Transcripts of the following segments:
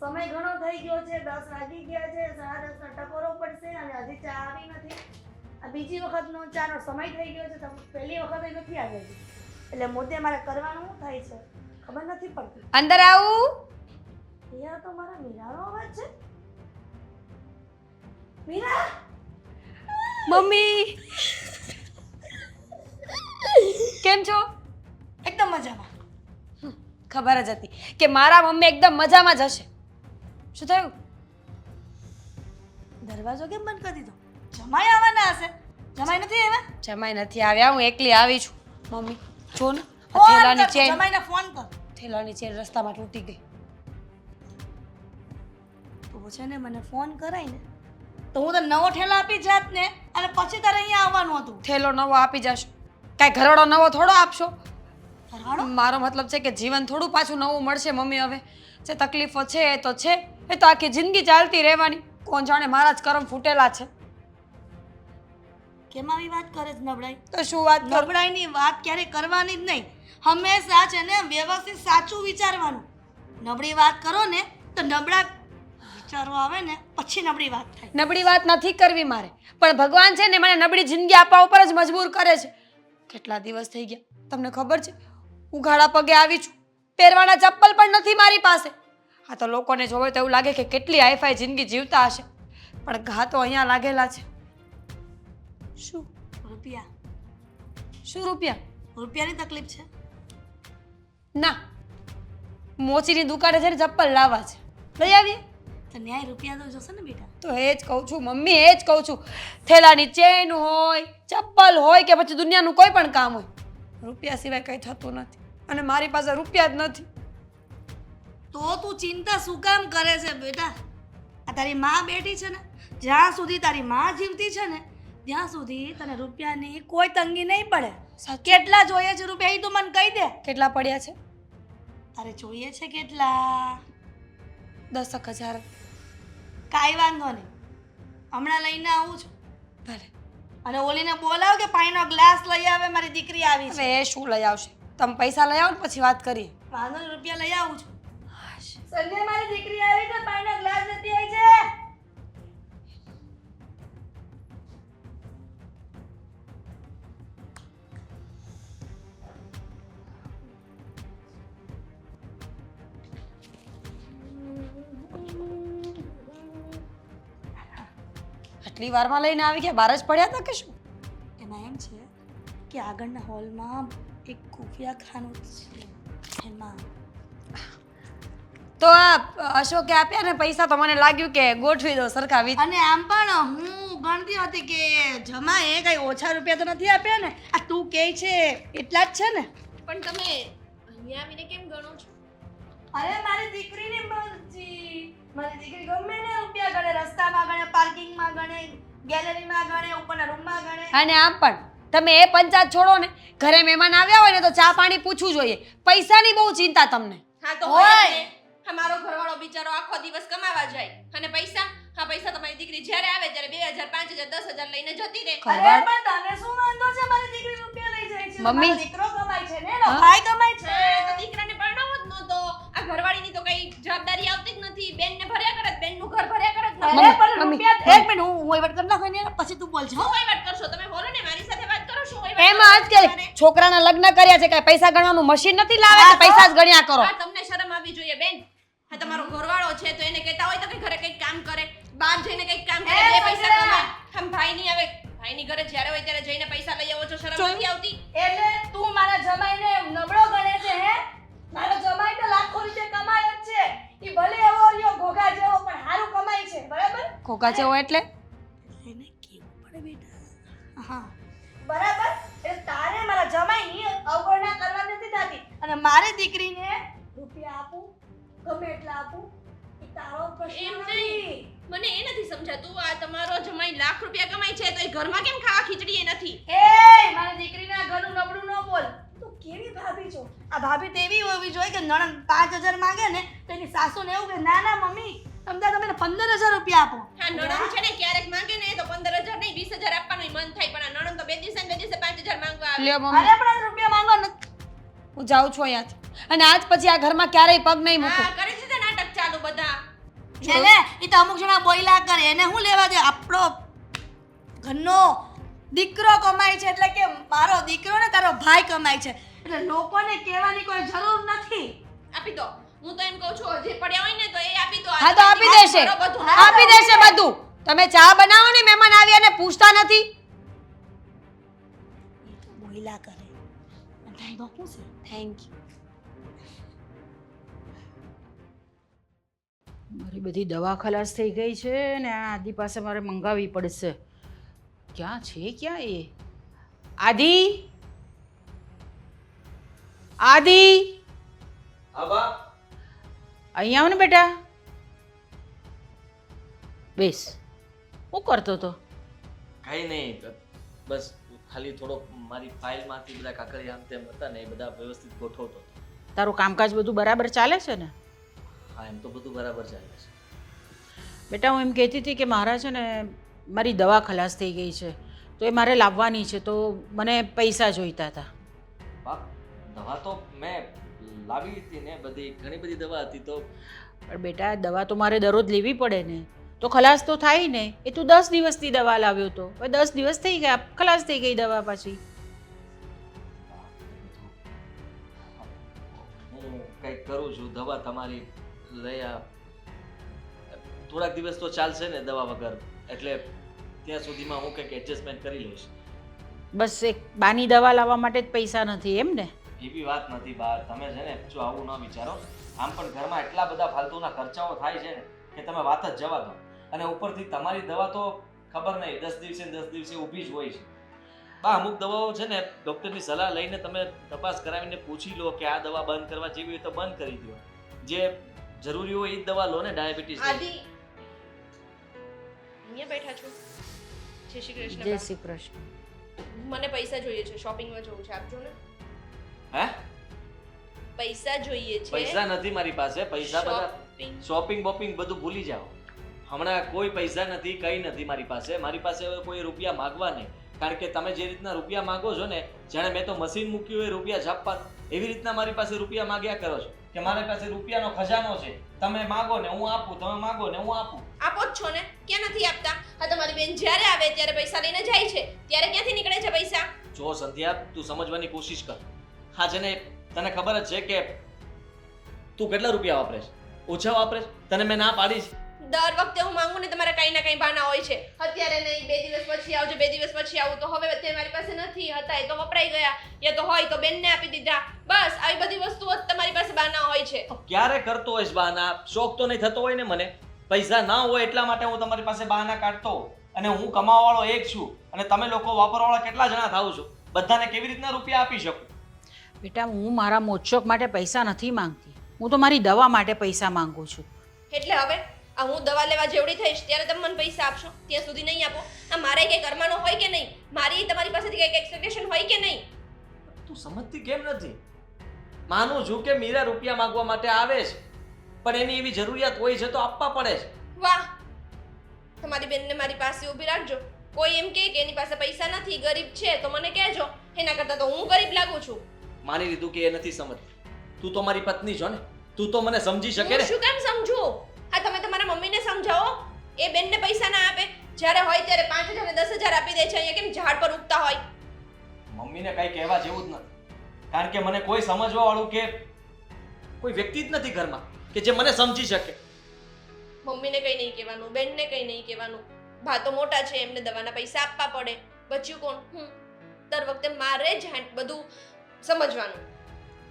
સમય ઘણો થઈ ગયો છે, 10 વાગી ગયા છે, 10:30 ટકોરો પડશે અને હજી ચા આવી નથી. આ બીજી વખતનો ચાનો સમય થઈ ગયો છે, તો પહેલી વખત નથી આવ્યો છે. એટલે મોતે મારે કરવાનું શું થાય છે ખબર નથી પડતી. અંદર આવું. યાર તો મારા મીરાનો અવાજ છે. મીરા, મમ્મી કેમ છો? એકદમ મજામાં. ખબર જ હતી કે મારા મમ્મી એકદમ મજામાં જ હશે. શું થયું? દરવાજો કેમ બંધ કરી દીધો? જમાઈ આવવાના હશે. જમાઈ નથી આવ્યા? જમાઈ નથી આવ્યા, હું એકલી આવી છું. મમ્મી જો ને, આ ફોન થેલાની કર, ચેન, જમાઈને ફોન કર. થેલાની ચેન રસ્તામાં તૂટી ગઈ. તો છે ને મને ફોન કરાય ને તો હું તો નવો ઠેલો આપી જાત ને અને પછી તારે અહીંયા આવવાનું હતું. થેલો નવો આપી જશો? કાંઈ ઘરવાળો નવો થોડો આપશો? ઘરવાળો? મારો મતલબ છે કે જીવન થોડું પાછું નવું મળશે મમ્મી. હવે જે તકલીફો છે એ તો છે, એ તો આખી જિંદગી ચાલતી રહેવાની. કોણ જાણે મારા જ કરમ ફૂટેલા છે. કેમ આવી વાત કરે છે નબળાઈ? તો શું વાત કરું? નબળાઈની વાત ક્યારે કરવાની જ નહીં. હંમેશા છે ને વ્યવસ્થિત સાચું વિચારવાનું. નબળી વાત કરો ને તો નબળા વિચારો આવે ને પછી નબળી વાત થાય. નબળી વાત નથી કરવી મારે, પણ ભગવાન છે ને મને નબળી જિંદગી આપવા ઉપર જ મજબૂર કરે છે. કેટલા દિવસ થઈ ગયા તમને ખબર છે? ઉઘાડા પગે આવી છું, પહેરવાના ચપ્પલ પણ નથી મારી પાસે. આ તો લોકોને જોવે તો એવું લાગે કે કેટલી હાઈફાઈ જિંદગી જીવતા હશે, પણ ઘા તો અહીંયા લાગેલા છે. શું રૂપિયા? શું રૂપિયા? રૂપિયાની તકલીફ છે? ના, મોચીની દુકાને છે ને ચપ્પલ લાવવા છે, લઈ આવીએ. તો ન્યાય રૂપિયા તો જોશે ને બેટા. તો એ જ કહું છું મમ્મી, એ જ કહું છું. થેલાની ચેન હોય, ચપ્પલ હોય કે પછી દુનિયાનું કોઈ પણ કામ હોય, રૂપિયા સિવાય કંઈ થતું નથી. અને મારી પાસે રૂપિયા જ નથી. તો તું ચિંતા શું કામ કરે છે બેટા? આ તારી માં બેઠી છે ને, જ્યાં સુધી તારી માં જીવતી છે ને ત્યાં સુધી તને રૂપિયાની કોઈ તંગી નહીં પડે. કેટલા જોઈએ છે રૂપિયા એ તું મને કહી દે. કેટલા પડ્યા છે? તારે જોઈએ છે કેટલા? 10,000. કાંઈ વાંધો નહીં, હમણાં લઈને આવું છું. ભલે. અને ઓલીને બોલાવ કે પાણીનો ગ્લાસ લઈ આવે, મારી દીકરી આવી છે. હવે એ શું લઈ આવશે? તમે પૈસા લઈ આવો ને પછી વાત કરીએ. વાંધો નહીં, રૂપિયા લઈ આવું છું. સંજય, મારી દીકરી આવી છે, પાણીનો ગ્લાસ લેતી આવી છે. આટલી વારમાં લઈને આવી ગયા? બહાર જ પડ્યા હતા કે શું? એમાં એમ છે કે આગળના હોલમાં એક ખુફિયા ખાનું છે, એમાં તો આ અશોકે આપ્યા ને પૈસા, તો મને લાગ્યું કે ગોઠવી દો સરખા. અને આમ પણ હું ગણતી હતી કે જમા એ કઈ ઓછા રૂપિયા તો નથી આપ્યા ને. આ તું કહે છે એટલા જ છે ને? પણ તમે અહીંયા આવીને કેમ ગણો છો? અરે મારી દીકરીની મરજી. મારી દીકરી ગમે ને રૂપિયા ગણે, રસ્તામાં ગણે, પાર્કિંગમાં ગણે, ગેલેરીમાં ગણે, ઉપરના રૂમમાં ગણે. અને આમ પણ તમે એ પંચાયત છોડો ને, ઘરે મહેમાન આવ્યા હોય ને તો ચા પાણી પૂછવું જોઈએ. પૈસાની બહુ ચિંતા તમને. હા તો હોય. હોય જ ને. હા, મારો ઘરવાળો બિચારો આખો દિવસ કમાવા જાય અને પૈસા, હા પૈસા તમારી દીકરી જ્યારે આવે ત્યારે 2,000 5,000 10,000 લઈને જતી રહે. અરે પણ તને શું વાંધો છે? મારી દીકરી રૂપિયા લઈ જાય છે. મમ્મી. મારો દીકરો કમાય છે ને, એનો ભાઈ કમાય છે. તો દીકરાને પરણાવો જ નહોતો. આ ઘરવાળીની તો કઈ જવાબદારી આવતી જ નથી. બેનને ભર્યા કરે, બેનનું ઘર ભર્યા કરે. અરે મમ્મી, પણ મમ્મી. રૂપિયા એક મિનિટ હું વહીવટ કરી નાખું ને પછી તું બોલજો. શું વહીવટ કરશો તમે? બોલો ને, મારી સાથે વાત કરો. શું વહીવટ એમાં જ કરશો કે તમારે? છોકરાના લગ્ન કર્યા છે, કાંઈ પૈસા ગણવાનું મશીન નથી લાવે કે પૈસા જ ગણ્યા કરો? હા, તમને શરમ આવવી જોઈએ બેન. હા, તમારો ઘરવાળો છે તો એને કહેતા હોય તો કે ઘરે કંઈક કામ કરે, બહાર જઈને કંઈક કામ કરે, બે પૈસા કમાય. હમ ભાઈની હવે ભાઈની ઘરે જ્યારે હોય ત્યારે જઈને પૈસા લઈ આવો છો, શરમ નથી આવતી? એટલે તું મારા જમાઈને નબળો ગણે છે હે? મારો જમાઈ તો લાખો રૂપિયા કમાય જ છે. ઈ ભલે એવો રહ્યો ઘોઘા જેવો પણ સારું કમાય છે, બરાબર? ખોખા છે એટલે એને કેવું પડે બેટા. હા બરાબર. એટલે તારે મારા જમાઈની અવગણના કરવાની નથી થતી અને મારી દીકરીને રૂપિયા આપું ગમે એટલા આપું એ તારો પ્રશ્ન એમ નથી. નહીં. મને એ નથી સમજાતું, આ તમારો જમાઈ લાખ રૂપિયા કમાય છે તો એ ઘરમાં કેમ ખાવા ખીચડી એ નથી? એ મારી દીકરીના ઘરનું નબળું ન બોલ. તું કેવી ભાભી છો? આ ભાભી તો એવી હોવી જોઈએ કે નણંદ 5,000 માંગે ને તો એની સાસુને એવું કે ના ના મમ્મી તમે 15,000 રૂપિયા આપો. હા, નણંદ છે ને ક્યારેક માંગે ને તો 15,000 નહીં 20,000 આપવાનું મન થાય, પણ આ નણંદ તો બે દિવસે 5,000 માંગવા આવે. લ્યો મમ્મી, અરે પણ આ રૂપિયા માંગો નથી. હું જાઉં છું અહીંયાથી, અને આજ પછી આ ઘરમાં ક્યારેય પગ નહીં મૂકું. હા, કરે છે તે નાટક ચાલુ બધા. છે ને એ તો અમુક જણા બોયલા કરે એને શું લેવા દે આપણો ઘરનો દીકરો કમાય છે એટલે કે મારો દીકરો ને તારો ભાઈ કમાય છે એટલે લોકોને કહેવાની કોઈ જરૂર નથી. આપી દો. હું તો એમ કહું છું જે પડ્યા હોય ને તો એ આપી દો. હા તો આપી દેશે બધું આપી દેશે બધું. તમે ચા બનાવો ને મહેમાન આવ્યા ને પૂછતા નથી. એ તો બોયલા કરે અને તારી તો શું છે? Thank you. મારી બધી દવા ખલાસ થઈ ગઈ છે ને આ આદિ પાસે મારે મંગાવવી પડશે. ક્યાં છે ક્યાં એ? આદિ આદિ આબા અહીંયા આવ ને બેટા. બેસ. શું કરતો તો? કઈ નહીં બસ ખાલી થોડો મારી ફાઇલમાંથી બધા કાકરિયા આમ તેમ હતા ને એ બધા વ્યવસ્થિત ગોઠવતો હતો. તારું કામકાજ બધું બરાબર ચાલે છે ને? હા એમ તો બધું બરાબર ચાલે છે. બેટા હું એમ કહેતી હતી કે મારા છે ને મારી દવા ખલાસ થઈ ગઈ છે તો એ મારે લાવવાની છે તો મને પૈસા જોઈતા હતા. બા દવા તો મેં લાવી હતી ને બધી ઘણી બધી દવા હતી તો પણ બેટા દવા તો મારે દરરોજ લેવી પડે ને તો ખલાસ તો થાય ને. એ તું 10 દિવસની દવા લાવ્યો તો હવે 10 દિવસ થઈ ગયા ખલાસ થઈ ગઈ દવા પાછી. હું કંઈક કરું છું દવા તમારી લઈ આ થોડાક દિવસ તો ચાલશે ને દવા વગર એટલે ત્યાં સુધીમાં હું કંઈક એડજસ્ટમેન્ટ કરી લઈશ. બસ એક બાની દવા લાવવા માટે જ પૈસા નથી એમ ને? એવી વાત નથી બા તમે છે ને જો આવું ન વિચારો આમ પણ ઘરમાં એટલા બધા ફાલતુના ખર્ચાઓ થાય છે ને કે તમે વાત જ જવા દો અને ઉપરથી તમારી દવા તો ખબર નહીં 10 દિવસે 10 દિવસે ઊભી જ હોય છે. બા અમુક દવાઓ છે ને ડૉક્ટરની સલાહ લઈને તમે તપાસ કરાવીને પૂછી લો કે આ દવા બંધ કરવા જેવી હોય તો બંધ કરી દો. જે જરૂરી હોય એ જ દવા લો ને ડાયાબિટીસ. આદિ અહીંયા બેઠા છો. જય શ્રી કૃષ્ણ. જય બા. શ્રી કૃષ્ણ. મને પૈસા જોઈએ છે શોપિંગમાં જવું છે આપજો ને. હે પૈસા જોઈએ છે. પૈસા નથી મારી પાસે. પૈસા બધા Shopping. શોપિંગ બોપિંગ બધું ભૂલી જાઓ. હમણાં કોઈ પૈસા નથી કંઈ નથી મારી પાસે. મારી પાસે હવે કોઈ રૂપિયા માગવા નહીં કારણ કે તમે જે રીતના રૂપિયા માગો છો ને જાણે મેં તો મશીન મૂક્યું હોય રૂપિયા છાપવા એવી રીતના મારી પાસે રૂપિયા માગ્યા કરો છો કે મારી પાસે રૂપિયાનો ખજાનો છે. તમે માગો ને હું આપું, તમે માગો ને હું આપું. આપો જ છો ને ક્યાં નથી આપતા? હા તમારી બેન જ્યારે આવે ત્યારે પૈસા લઈને જાય છે ત્યારે ક્યાંથી નીકળે છે પૈસા? જો સંધ્યા તું સમજવાની કોશિશ કર. હા છે ને તને ખબર જ છે કે તું કેટલા રૂપિયા વાપરે છે? ઓછા વાપરે છે? તને મેં ના પાડી છે. દર વખતે હું માંગુ ને તમારે કઈ ના કઈ બહાના હોય છે. અત્યારે નહીં 2 દિવસ પછી આવજો, 2 દિવસ પછી આવું તો હવે અત્યારે મારી પાસે નથી, હતા એ તો વપરાઈ ગયા, યા તો હોય તો બેનને આપી દીધા. બસ આવી બધી વસ્તુઓ જ તમારી પાસે બહાના હોય છે. ક્યારે કરતો હોઈશ બહાના? શોખ તો નહીં થતો હોય ને મને. પૈસા ના હોય એટલા માટે હું તમારી પાસે બહાના કાઢતો હોઉં. અને હું કમાવાવાળો એક છું અને તમે લોકો વાપરવાવાળા કેટલા જણા થાવ છો? બધાને કેવી રીતના રૂપિયા આપી શકું? બેટા હું મારા મોજશોખ માટે પૈસા નથી માંગતી. હું તો મારી દવા માટે પૈસા માંગુ છું. એટલે હવે આ હું દવા લેવા જેવડી થઈશ ત્યારે તમે મને પૈસા આપશો, ત્યાં સુધી નહીં આપો? આ મારે કઈ કરવાનો હોય કે નહીં? મારી તમારી પાસેથી કઈ એક્સપેક્ટેશન હોય કે નહીં? તું સમજતી કેમ નથી? માનું છું કે મીરા રૂપિયા માંગવા માટે આવે છે પણ એની એવી જરૂરિયાત હોય છે તો આપવા પડે છે. વાહ, તમારી બેનને મારી પાસે ઊભી રાખજો. કોઈ એમ કહે કે એની પાસે પૈસા નથી, ગરીબ છે તો મને કહેજો. એના કરતાં તો હું ગરીબ લાગુ છું. માની લીધું કે એ નથી સમજતી. તું તો મારી પત્ની છો ને, તું તો મને સમજી શકે હું ને. શું કેમ સમજુ? હા તમે તમારા મમ્મીને સમજાવો. એ બેનને પૈસા ના આપે, જ્યારે હોય ત્યારે 5000 ને 10000 આપી દે છે. અહીંયા કેમ ઝાડ પર ઉગતા હોય? મમ્મીને કઈ કહેવા જેવું જ નથી કારણ કે મને કોઈ સમજવા વાળું કે કોઈ વ્યક્તિ જ નથી ઘરમાં કે જે મને સમજી શકે. મમ્મીને કઈ નહીં કહેવાનું, બેનને કઈ નહીં કહેવાનું. ભા તો મોટા છે, એમને દવાના પૈસા આપવા પડે. બચ્યું કોણ? દર વખતે મારે જ બધું સમજવાનું.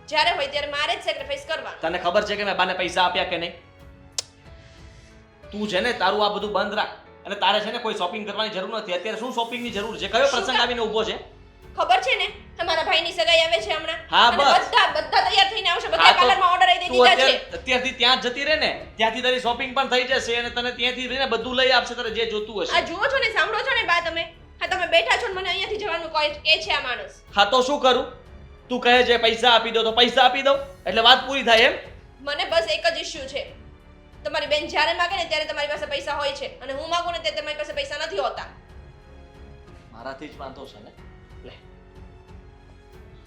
જ્યારે હોય ત્યારે મારે જ સેક્રિફાઈસ કરવાનું. તને ખબર છે કે મેં બાને પૈસા આપ્યા કે નહીં? તું છે ને તારું આ બધું બંધ રાખ અને તારે છે ને કોઈ શોપિંગ કરવાની જરૂર નથી. અત્યારે શું શોપિંગની જરૂર છે? કયો પ્રસંગ આવીને ઊભો છે? ખબર છે ને તમારા ભાઈની સગાઈ આવે છે હમણાં. હા, અને બસ. બધા તૈયાર થઈને આવશે. હા, બધા તો પાર્લરમાં ઓર્ડર આવી તું દીધા છે. અત્યારથી ત્યાં જ જતી રહે ને, ત્યાંથી તારી શોપિંગ પણ થઈ જશે અને તને ત્યાંથી રહીને બધું લઈ આપશે તારે જે જોતું આ હશે. જુઓ છો ને, સાંભળો છો ને બા તમે? હા તમે બેઠા છો ને મને અહીંયાથી જવાનું કહે છે આ માણસ. હા તો શું કરું? તું કહે છે પૈસા આપી દો તો પૈસા આપી દઉં એટલે વાત પૂરી થાય એમ? મને બસ એક જ ઇશ્યુ છે. તમારી બેન જ્યારે માંગે ને ત્યારે તમારી પાસે પૈસા હોય છે અને હું માંગુ ને ત્યારે તમારી પાસે પૈસા નથી હોતા. મારાથી જ વાંધો છે ને. લે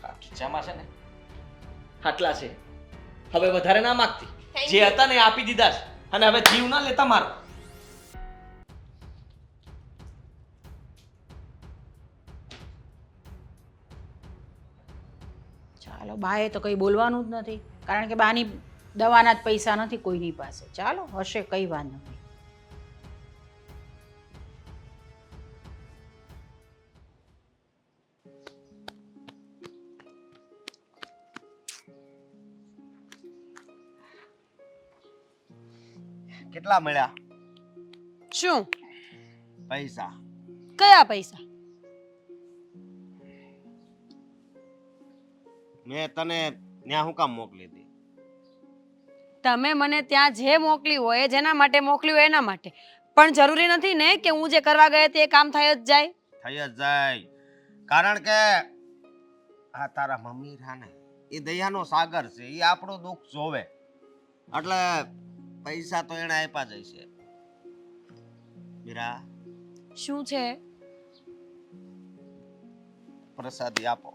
આ ખીચામાં છે ને આટલા છે. હવે વધારે ના માંગતી. Thank જે you. હતા ને એ આપી દીધા છે. અને હવે જીવ ના લેતા મારો. ચાલો, બાએ તો કંઈ બોલવાનું જ નથી, કારણ કે બાની દવાના જ પૈસા નથી કોઈની પાસે. ચાલો, હશે, કંઈ વાંધો નહીં. કેટલા મળ્યા શું? પૈસા? કયા પૈસા? મેં તને ત્યાં શું કામ મોકલી હતી? તમે મને ત્યાં જે મોકલ્યું હોય, જેના માટે મોકલ્યું હોય એના માટે. પણ જરૂરી નથી ને કે હું જે કરવા ગઈ હતી એ કામ થઈ જ જાય. થઈ જ જાય, કારણ કે આ તારા મમ્મી છે ને એ દયાનો સાગર છે, એ આપણું દુઃખ જોવે, એટલે પૈસા તો એને આપ્યા જ છે. મીરા, શું છે? પ્રસાદી આપો.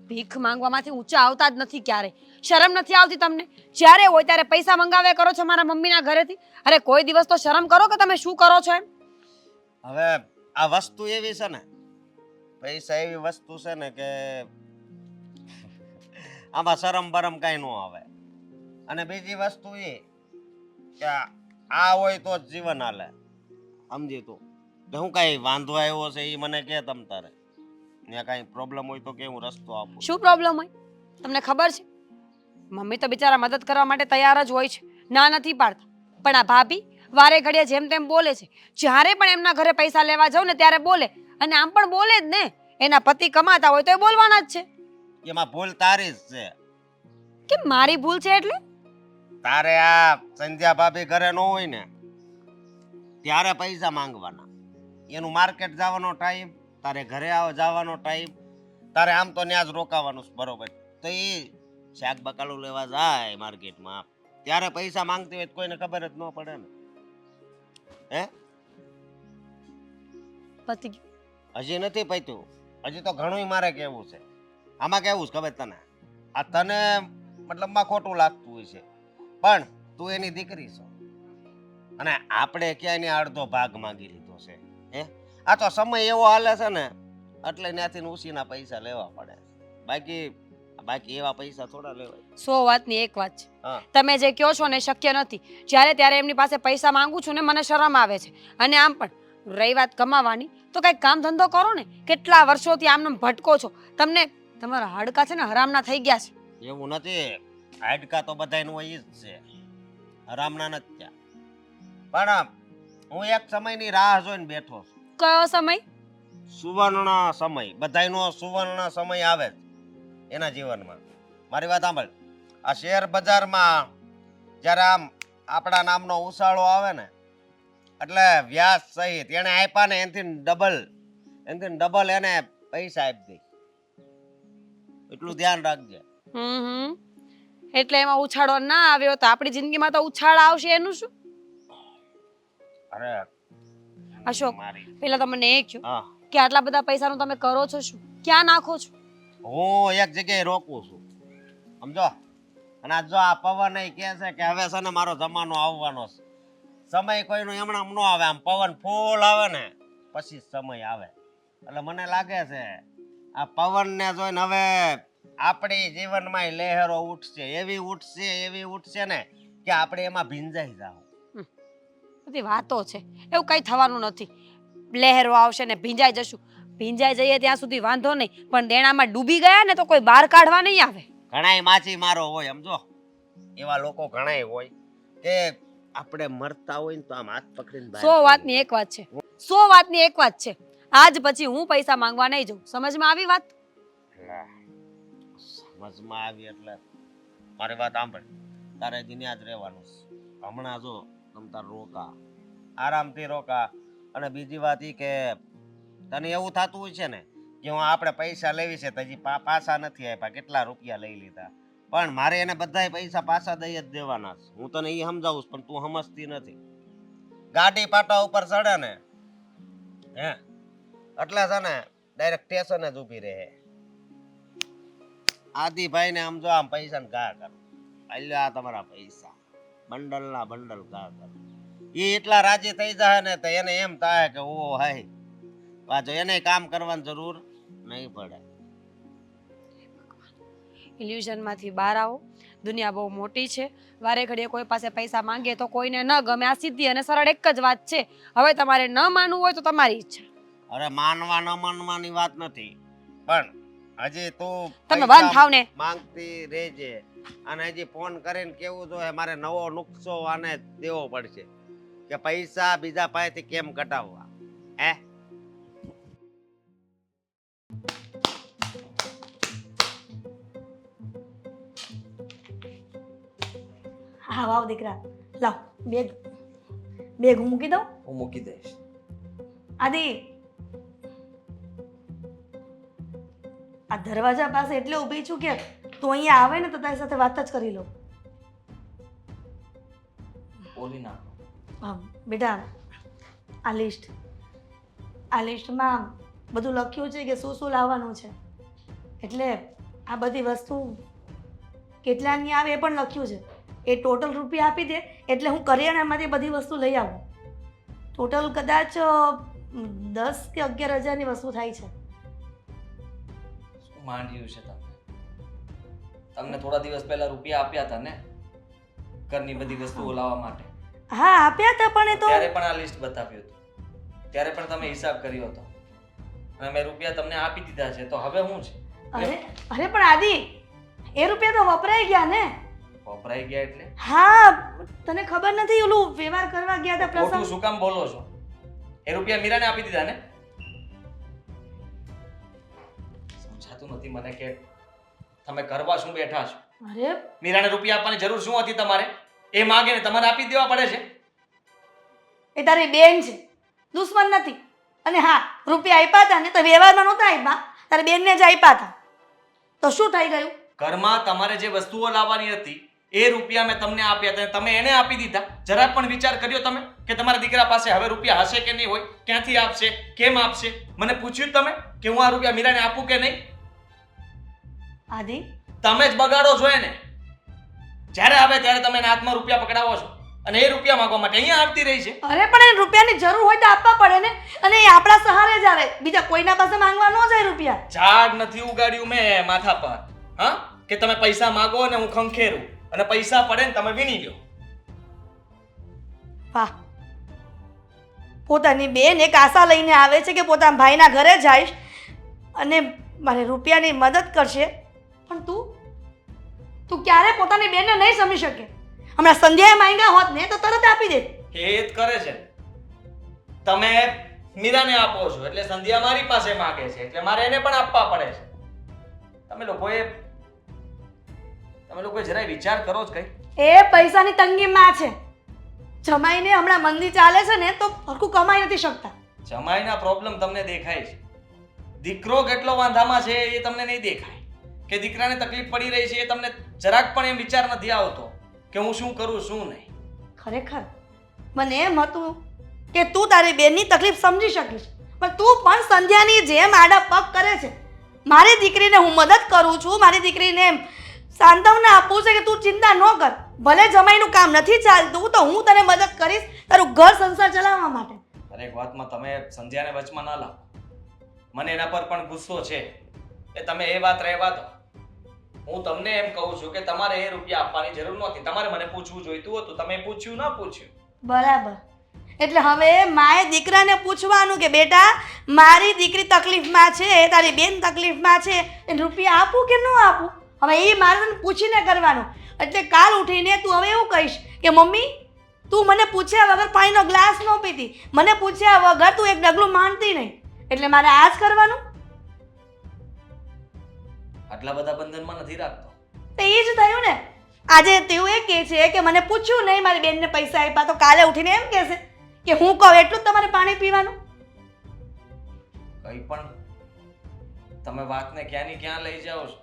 ભીખ માંગવામાંથી ઊંચા આવતા જ નથી ક્યારે. શરમ નથી આવતી તમને? જ્યારે હોય ત્યારે પૈસા મંગાવ્યા કરો છો મારા મમ્મીના ઘરેથી. અરે કોઈ દિવસ તો શરમ કરો કે તમે શું કરો છો એમ. હવે આ વસ્તુ એવી છે ને, પૈસા એવી વસ્તુ છે ને કે આમાં શરમ બરમ કઈ ન આવે. અને બીજી વસ્તુ એ કે આ હોય તો જ જીવન હાલે, સમજી તું. તો હું કઈ વાંધો આવ્યો છે એ મને કે તમ તારે ત્યાં કઈ પ્રોબ્લેમ હોય તો કે હું રસ્તો આપું. શું પ્રોબ્લેમ હોય? તમને ખબર છે મમ્મી તો બિચારા મદદ કરવા માટે તૈયાર જ હોય છે, ના નથી પાડતા. પણ આ ભાભી વારે ઘડીએ જેમ તેમ બોલે છે. જ્યારે પણ એમના ઘરે પૈસા લેવા જાઉં ને ત્યારે બોલે, અને આમ પણ બોલે જ ને. એના પતિ કમાતા હોય તો એ બોલવાના જ છે. એમાં ભૂલ તારી જ છે. કે મારી ભૂલ છે એટલે? તારે આ સંધ્યા ભાભી ઘરે ન હોય ને ત્યારે પૈસા માંગવાના. એનું માર્કેટ જવાનો ટાઈમ, તારે ઘરે જવાનો ટાઈમ, તારે આમ તો ત્યાં જ રોકાવાનું, બરોબર? તો એ શાક બકાલું લેવા જાય માર્કેટમાં ત્યારે પૈસા માંગતી હોય તો કોઈને ખબર જ ન પડે ને. હે, પતિ હજી નથી પત્યું, હજી તો ઘણું મારે કેવું છે. આમાં કેવું છે ખબર તને? આ તને મતલબમાં ખોટું લાગતું હોય છે, પણ તું એની દીકરી છો અને આપણે ક્યાંય ને અડધો ભાગ માંગી લીધો છે. હે, આ તો સમય એવો હાલે છે ને એટલે ત્યાંથી ઉસીના પૈસા લેવા પડે. બાકી એવા પૈસા થોડા લેવાય. 100 વાતની એક વાત છે. હા, તમે જે કહો છો ને શક્ય નથી. જ્યારે ત્યારે એમની પાસે પૈસા માંગુ છું ને મને શરમ આવે છે. અને આમ પણ રહી વાત કમાવાની, તો કંઈક કામ ધંધો કરો ને. કેટલા વર્ષોથી આમને ભટકો છો. તમને તમારા હાડકા છે ને હરામના થઈ ગયા છે. એવું નથી, હાડકા તો બધાયનું હોય જ છે, હરામના નથી ત્યાં. પણ હું એક સમયની રાહ જોઈને બેઠો છું. કયો સમય? સુવર્ણ સમય. બધાયનો સુવર્ણ સમય આવે જ એના જીવનમાં. મારી વાત સાંભળ, આ શેર બજારમાં જ્યારે આમ આપણા નામનો ઉછાળો આવે ને એટલે વ્યાજ સહિત એને આપ્યા ને એનાથી ડબલ એને પૈસા આપી દે. એટલું ધ્યાન રાખજે. એટલે એમાં ઉછાળો ના આવ્યો તો આપણી જિંદગીમાં તો ઉછાળ આવશે એનું શું? અરે અશોક, મારી પેલા તો મને એ કહો હા, કે આટલા બધા પૈસાનું તમે કરો છો શું? ક્યાં નાખો છો? હું એક જગ્યાએ રોકું છું, સમજો. અને આ જો આ પવન એ કહે છે કે હવે છે ને મારો જમાનો આવવાનો છે. સમય કોઈનો એમણામ ન આવે, આમ પવન ફૂલ આવે ને પછી સમય આવે. એટલે મને લાગે છે આ પવનને જોઈને હવે આપણી જીવનમાં લહેરો એવી ઉઠશે ને કે આપણે એમાં ભીંજાઈ જાવ. બધી વાતો છે, એવું કંઈ થવાનું નથી. લહેરો આવશે ને ભીંજાઈ જશું. ભીંજાઈ જઈએ ત્યાં સુધી વાંધો નહીં, પણ દેણામાં ડૂબી ગયા ને તો કોઈ બહાર કાઢવા નહીં આવે. ઘણાય માછી મારો હોય, સમજો. એવા લોકો ઘણાય હોય કે આપણે મરતા હોય ને તો આમ હાથ પકડીને બહાર 100 વાતની એક વાત છે. 100 વાતની એક વાત છે. આજ પછી હું પૈસા માંગવા નહીં જાઉં. સમજમાં આવી વાત? સમજમાં આવી એટલે મારી વાત સાંભળ, તારે દુનિયા જ રહેવાનું છે. હમણાં જો તમ તાર રોકા, આરામથી રોકા. અને બીજી વાત એ કે તને એવું થતું હોય છે ને કે હું આપણે પૈસા લેવી છે તો હજી પાછા નથી આપ્યા, કેટલા રૂપિયા લઈ લીધા, પણ મારે એને બધાય પૈસા પાછા દઈ જ દેવાના છે. હું તને એ સમજાવું છું પણ તું સમજતી નથી. ગાડી પાટા ઉપર ચડે ને હે એટલે છે ને ડાયરેક્ટ સ્ટેશન જ ઊભી રહે. આદિભાઈ ને સમજો આમ પૈસા ને ઘા કરો, આ તમારા પૈસા. બંડલના બંડલ કાગળ. એ એટલા રાજી થઈ જાય ને તો એને એમ થાય કે ઓ હાય, પાછો એને કામ કરવાની જરૂર નહીં પડે. ઇલ્યુઝનમાંથી બહાર આવો. દુનિયા બહુ મોટી છે. વારે ઘડીએ કોઈ પાસે પૈસા માંગે તો કોઈને ન ગમે. આ સીધી અને સરળ એક જ વાત છે. હવે તમારે ન માનવું હોય તો તમારી ઈચ્છા. અરે માનવા ન માનવાની વાત નથી, પણ હજી તું તમે પૈસા બંધ થાવ ને. માંગતી રહેજે અને હજી ફોન કરીને કેવું જોઈએ મારે નવો નુકસો આને દેવો પડશે કે પૈસા બીજા પાસેથી કેમ કઢાવવા. હે હા વાવ દીકરા, લાવ બેગ બેગ હું મૂકી દઉં. હું મૂકી દઈશ. આદિ, આ દરવાજા પાસે એટલે ઊભી છું કે તું અહીંયા આવે ને તો તારી સાથે વાત જ કરી લઉં. બોલી નાખો. બેટા, આ લિસ્ટમાં બધું લખ્યું છે કે શું શું લાવવાનું છે, એટલે આ બધી વસ્તુ કેટલાની આવે એ પણ લખ્યું છે. એ ટોટલ રૂપિયા આપી દે એટલે હું કરિયાણામાંથી બધી વસ્તુ લઈ આવું. ટોટલ કદાચ 10 કે 11,000ની વસ્તુ થાય છે. શું માંડ્યું છે તમે? તમને થોડા દિવસ પહેલા રૂપિયા આપ્યા હતા ને ઘરની બધી વસ્તુઓ લાવવા માટે. હા આપ્યા હતા, પણ એ તો ત્યારે પણ આ લિસ્ટ બતાવ્યું હતું. ત્યારે પણ તમે હિસાબ કર્યો હતો અને મેં રૂપિયા તમને આપી દીધા છે, તો હવે શું છે? અરે પણ આદિ, એ રૂપિયા તો વપરાઈ ગયા ને. વપરાઈ ગયા એટલે? હા, તને ખબર નથી ઓલું વ્યવહાર કરવા ગયા હતા ખોટું પ્રસંગ. શું કામ બોલો છો? એ રૂપિયા મીરાને આપી દીધા ને? સમજાતું નથી મને કે તમે કરવા શું બેઠા છો. અરે મીરાને રૂપિયા આપવાની જરૂર શું હતી તમારે? એ માંગે ને તમારે આપી દેવા પડે છે. એ તારી બેન છે, દુશ્મન નથી. અને હા, રૂપિયા આપ્યા હતા ને તો વ્યવહારમાં નહોતા આપ્યા, તારી બેનને જ આપ્યા હતા. તો શું થઈ ગયું? ઘરમાં તમારે જે વસ્તુઓ લાવવાની હતી એ રૂપિયા મેં તમને આપ્યા હતા, તમે એને આપી દીધા. જરા પણ વિચાર કર્યો તમે કે તમારા દીકરા પાસે હવે રૂપિયા હશે કે નહીં હોય? ક્યાંથી આપશે? કેમ આપશે? મને પૂછ્યું તમે કે હું આ રૂપિયા મીરાને આપું કે નહીં? આદિ, તમે જ બગાડો છો એને. જ્યારે આવે ત્યારે તમે એના હાથમાં રૂપિયા પકડાવો છો અને એ રૂપિયા માંગવા માટે અહીંયા આવતી રહી છે. અરે પણ એ રૂપિયાની જરૂર હોય તો આપવા પડે ને, અને એ આપણા સહારે જ આવે, બીજા કોઈના પાસે માંગવા ન જાય રૂપિયા. ઝાડ નથી ઉગાડ્યું મેં માથા પર, હા, કે તમે પૈસા માંગો અને હું ખંખેરું અને પૈસા પડે ને તમે વીણી લો. વાહ, પોતાની બેન એક આશા લઈને આવે છે કે પોતાના ભાઈના ઘરે જઈશ અને મારે રૂપિયાની મદદ કરશે, પણ તું ક્યારે પોતાની બેનને નહીં સમજી શકે. હમણાં સંધ્યાએ માંગ્યા હોત ને તો તરત આપી દે. એ જ કરે છે. તમે મીરાને આપો છો એટલે સંધ્યા મારી પાસે માંગે છે એટલે મારે એને પણ આપવા પડે છે. તમે લોકોએ જરાય વિચાર કરો જ કઈ. એ પૈસાની તંગીમાં છે. જમાઈને હમણાં મંદી ચાલે છે ને તો હરખું કમાઈ નથી શકતા. જમાઈના પ્રોબ્લેમ તમને દેખાય છે, દીકરો કેટલો વાંધામાં છે એ તમને નહીં દેખાય, કે દીકરાને તકલીફ પડી રહી છે એ તમને જરાક પણ એમ વિચાર નથી આવતો કે હું શું કરું શું નહીં. ખરેખર મને એમ હતું કે તું તારી બેનની તકલીફ સમજી શકીશ, પણ તું પણ સંધ્યાની જેમ આડા પગ કરે છે. મારી દીકરીને હું મદદ કરું છું, મારી દીકરીને એમ સાંત્વના આપું છે કે તું ચિંતા ન કર, ભલે જમાઈનું કામ નથી ચાલતું તો હું તને મદદ કરીશ તારું ઘર સંસાર ચલાવવા માટે. દરેક વાતમાં તમે સંધ્યાને વચમાં ના લાવો. મને એના પર પણ ગુસ્સો છે એ તમે એ વાત રહેવા દો. હું તમને એમ કહું છું કે તમારે એ રૂપિયા આપવાની જરૂર નહોતી. તમારે મને પૂછવું જોઈતું હતું, તમે પૂછ્યું ના પૂછ્યું. બરાબર, એટલે હવે માએ દીકરાને પૂછવાનું કે બેટા મારી દીકરી તકલીફમાં છે, તારી બેન તકલીફમાં છે, એને રૂપિયા આપું કે ન આપું? હવે એ મારે તને પૂછીને કરવાનું. એટલે કાલ ઉઠીને તું હવે એવું કહીશ કે મમ્મી તું મને પૂછ્યા વગર પાણીનો ગ્લાસ ન પીતી, મને પૂછ્યા વગર તું એક ડગલું માનતી નહીં, એટલે મારે આ જ કરવાનું. આટલા બધા બંધનમાં નથી રાખતો. તો એ જ થયું ને. આજે તેવું એ કહે છે કે મને પૂછ્યું નહીં, મારી બેનને પૈસા આપ્યા, તો કાલે ઉઠીને એમ કહેશે કે હું કહું એટલું જ તમારે પાણી પીવાનું. કઈ પણ તમે વાતને ક્યાંની ક્યાં લઈ જાઓ છો.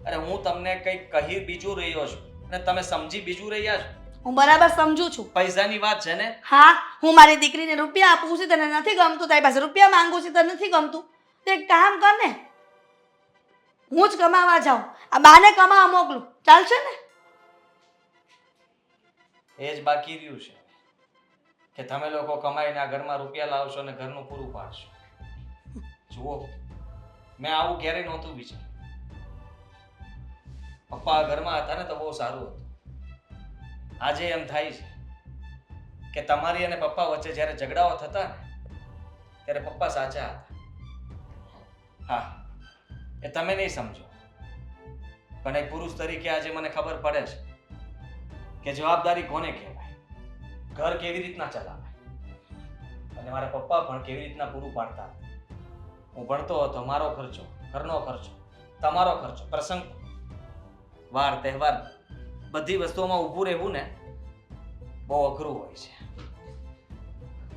અરે હું તમને કંઈક કહી બીજું રહ્યો છું અને તમે સમજી બીજું રહ્યા છો. હું બરાબર સમજુ છું. પૈસાની વાત છે ને? હા, હું મારી દીકરીને રૂપિયા આપું છું, તને નથી ગમતું, તારી પાસે રૂપિયા માંગુ છું, તને નથી ગમતું, તો એક કામ કર ને, હું જ કમાવા જાઉં, આ બાને કમાવા મોકલું, ચાલશે ને? એ જ બાકી રહ્યું છે કે તમે લોકો કમાઈને આ ઘરમાં રૂપિયા લાવશો અને ઘરનું પૂરું પાડશો. જુઓ, મેં આવું ક્યારેય નહોતું વિચાર્યું. પપ્પા આ ઘરમાં હતા ને તો બહુ સારું હતું. આજે એમ થાય છે કે તમારી અને પપ્પા વચ્ચે જ્યારે ઝઘડાઓ થતા ને ત્યારે પપ્પા સાચા હતા. હા, એ તમે નહીં સમજો, પણ એક પુરુષ તરીકે આજે મને ખબર પડે છે કે જવાબદારી કોને કહેવાય, ઘર કેવી રીતના ચલાવાય. અને મારા પપ્પા પણ કેવી રીતના પૂરું પાડતા હતા. હું ભણતો હતો, મારો ખર્ચો, ઘરનો ખર્ચો, તમારો ખર્ચો, પ્રસંગ, વાર તહેવાર, બધી વસ્તુઓમાં ઊભું રહેવું ને બહુ અઘરું હોય છે.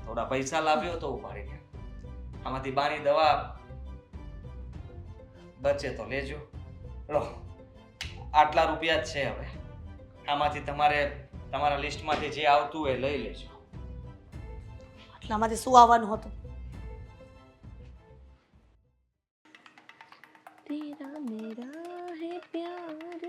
થોડા પૈસા લાવ્યો તો ઉપાડી ગયા. આમાંથી બાની દવા બચે તો લેજો. લો, આટલા રૂપિયા જ છે. હવે આમાંથી તમારે તમારા લિસ્ટમાંથી જે આવતું હોય લઈ લેજો. આટલામાંથી શું આવવાનું હતું? तेरा मेरा है प्यार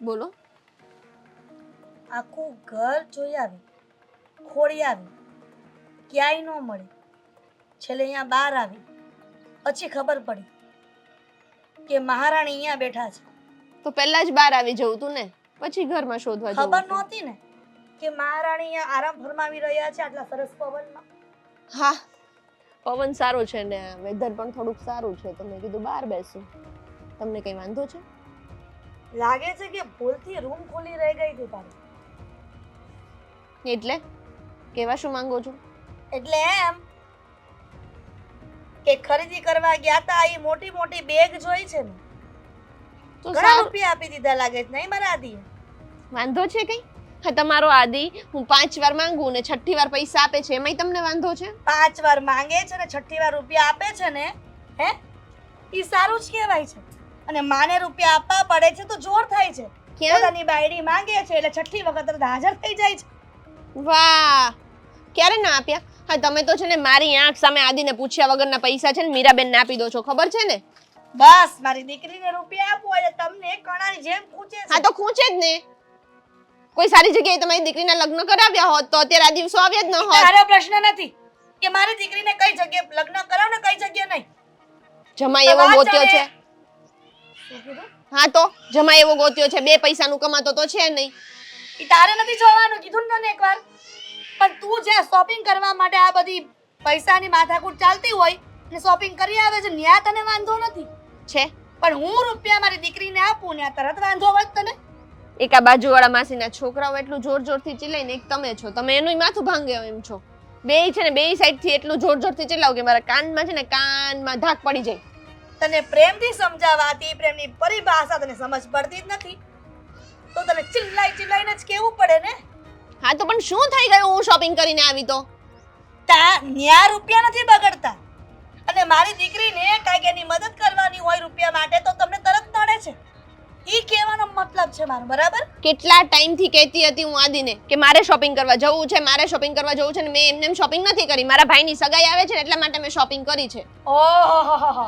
બોલો. આખું ઘર જોઈ આવી, ખોળી આવી, ક્યાંય ન મળી. છેલ્લે અહીંયા બહાર આવી, પછી ખબર પડી કે મહારાણી અહીંયા બેઠા છે. તો પહેલા જ બહાર આવી જવું તું ને, પછી ઘરમાં શોધવા જવું ખબર હતું. નહોતી ને કે મહારાણી અહીંયા આરામ ફરમાવી રહ્યા છે આટલા સરસ પવનમાં. હા, પવન સારો છે ને વેધર પણ થોડુંક સારું છે, તો મેં કીધું બહાર બેસું. તમને કઈ વાંધો છે? લાગે છે કે ભૂલથી રૂમ ખોલી રહી ગઈ હતી તારી. એટલે કેવા શું માંગો છો? એટલે એમ કે ખરીદી કરવા ગયા તા, એ મોટી મોટી બેગ જોઈ છે ને, તો ઘણા સારું, રૂપિયા આપી દીધા લાગે છે નહીં મારા આદિએ? વાંધો છે કઈ? હા, તમારો આદિ હું 5 વાર માંગુ ને 6ઠી વાર પૈસા આપે છે, એમાંય તમને વાંધો છે? 5 વાર માંગે છે ને 6ઠી વાર રૂપિયા આપે છે ને, હે, ઈ સારું જ કહેવાય છે. અને માને રૂપિયા આપવા પડે છે તો જોર થાય છે. ક્યાં? પોતાની બાયડી માંગે છે એટલે 6ઠી વખત તરત હાજર થઈ જાય છે. વાહ, ક્યારે ના આપ્યા? હા, તમે તો છે ને મારી આંખ સામે આદિને પૂછ્યા વગરના પૈસા છે ને મીરાબેનને આપી દો છો, ખબર છે ને? બસ મારી દીકરીને રૂપિયા આપો એટલે તમને કણાની જેમ ખૂંચે છે. હા, તો ખૂંચે જ ને. કોઈ સારી જગ્યાએ તમારી દીકરીના લગ્ન કરાવ્યા હોત તો અત્યારે આ દિવસો આવ્યા જ ન હોત. તારો પ્રશ્ન નથી કે મારી દીકરીને કઈ જગ્યાએ લગ્ન કરાવ ને કઈ જગ્યાએ નહીં. જમાઈ એવો વાત ગોત્યો ચાલે. છે. શું કીધું? હા, તો જમાઈ એવો ગોત્યો છે, 2 પૈસાનું કમાતો તો છે નહીં. ઈ તારે નથી જોવાનું, કીધું ને તને એકવાર. પણ તું જ્યાં શોપિંગ કરવા માટે આ બધી પૈસાની માથાકૂટ ચાલતી હોય ને શોપિંગ કરી આવે છે ન્યા તને વાંધો નથી. છે પણ હું રૂપિયા મારી દીકરીને આપું ને તરત વાંધો આવે તને. એક આ બાજુવાળા માસીના છોકરાઓ એટલું જોર જોરથી ચિલ્લાય ને એક તમે છો, તમે એનું માથું ભાંગે એમ છો. બેય છે ને બેય સાઈડથી એટલું જોર જોરથી ચિલ્લાવ કે મારા કાનમાં છે ને કાનમાં ધાક પડી જાય. તને પ્રેમથી સમજાવાતી પ્રેમની પરિભાષા તને સમજ પડતી જ નથી તો તને ચિલ્લાઈને જ કેવું પડે ને. હા, તો પણ શું થઈ ગયું હું શોપિંગ કરીને આવી તો? તા ન્યા રૂપિયા નથી બગડતા અને મારી દીકરીને કાંઈક એની મદદ કરવાની હોય રૂપિયા માટે તો તમને તરત નડે છે. ઈ કહેવાનો મતલબ છે મારો, બરાબર? કેટલા ટાઈમથી કહેતી હતી હું આદિને કે મારે શોપિંગ કરવા જવું છે, મારે શોપિંગ કરવા જવું છે ને મેં એમને શોપિંગ નથી કરી. મારા ભાઈની સગાઈ આવે છે ને એટલા માટે મેં શોપિંગ કરી છે. ઓહો,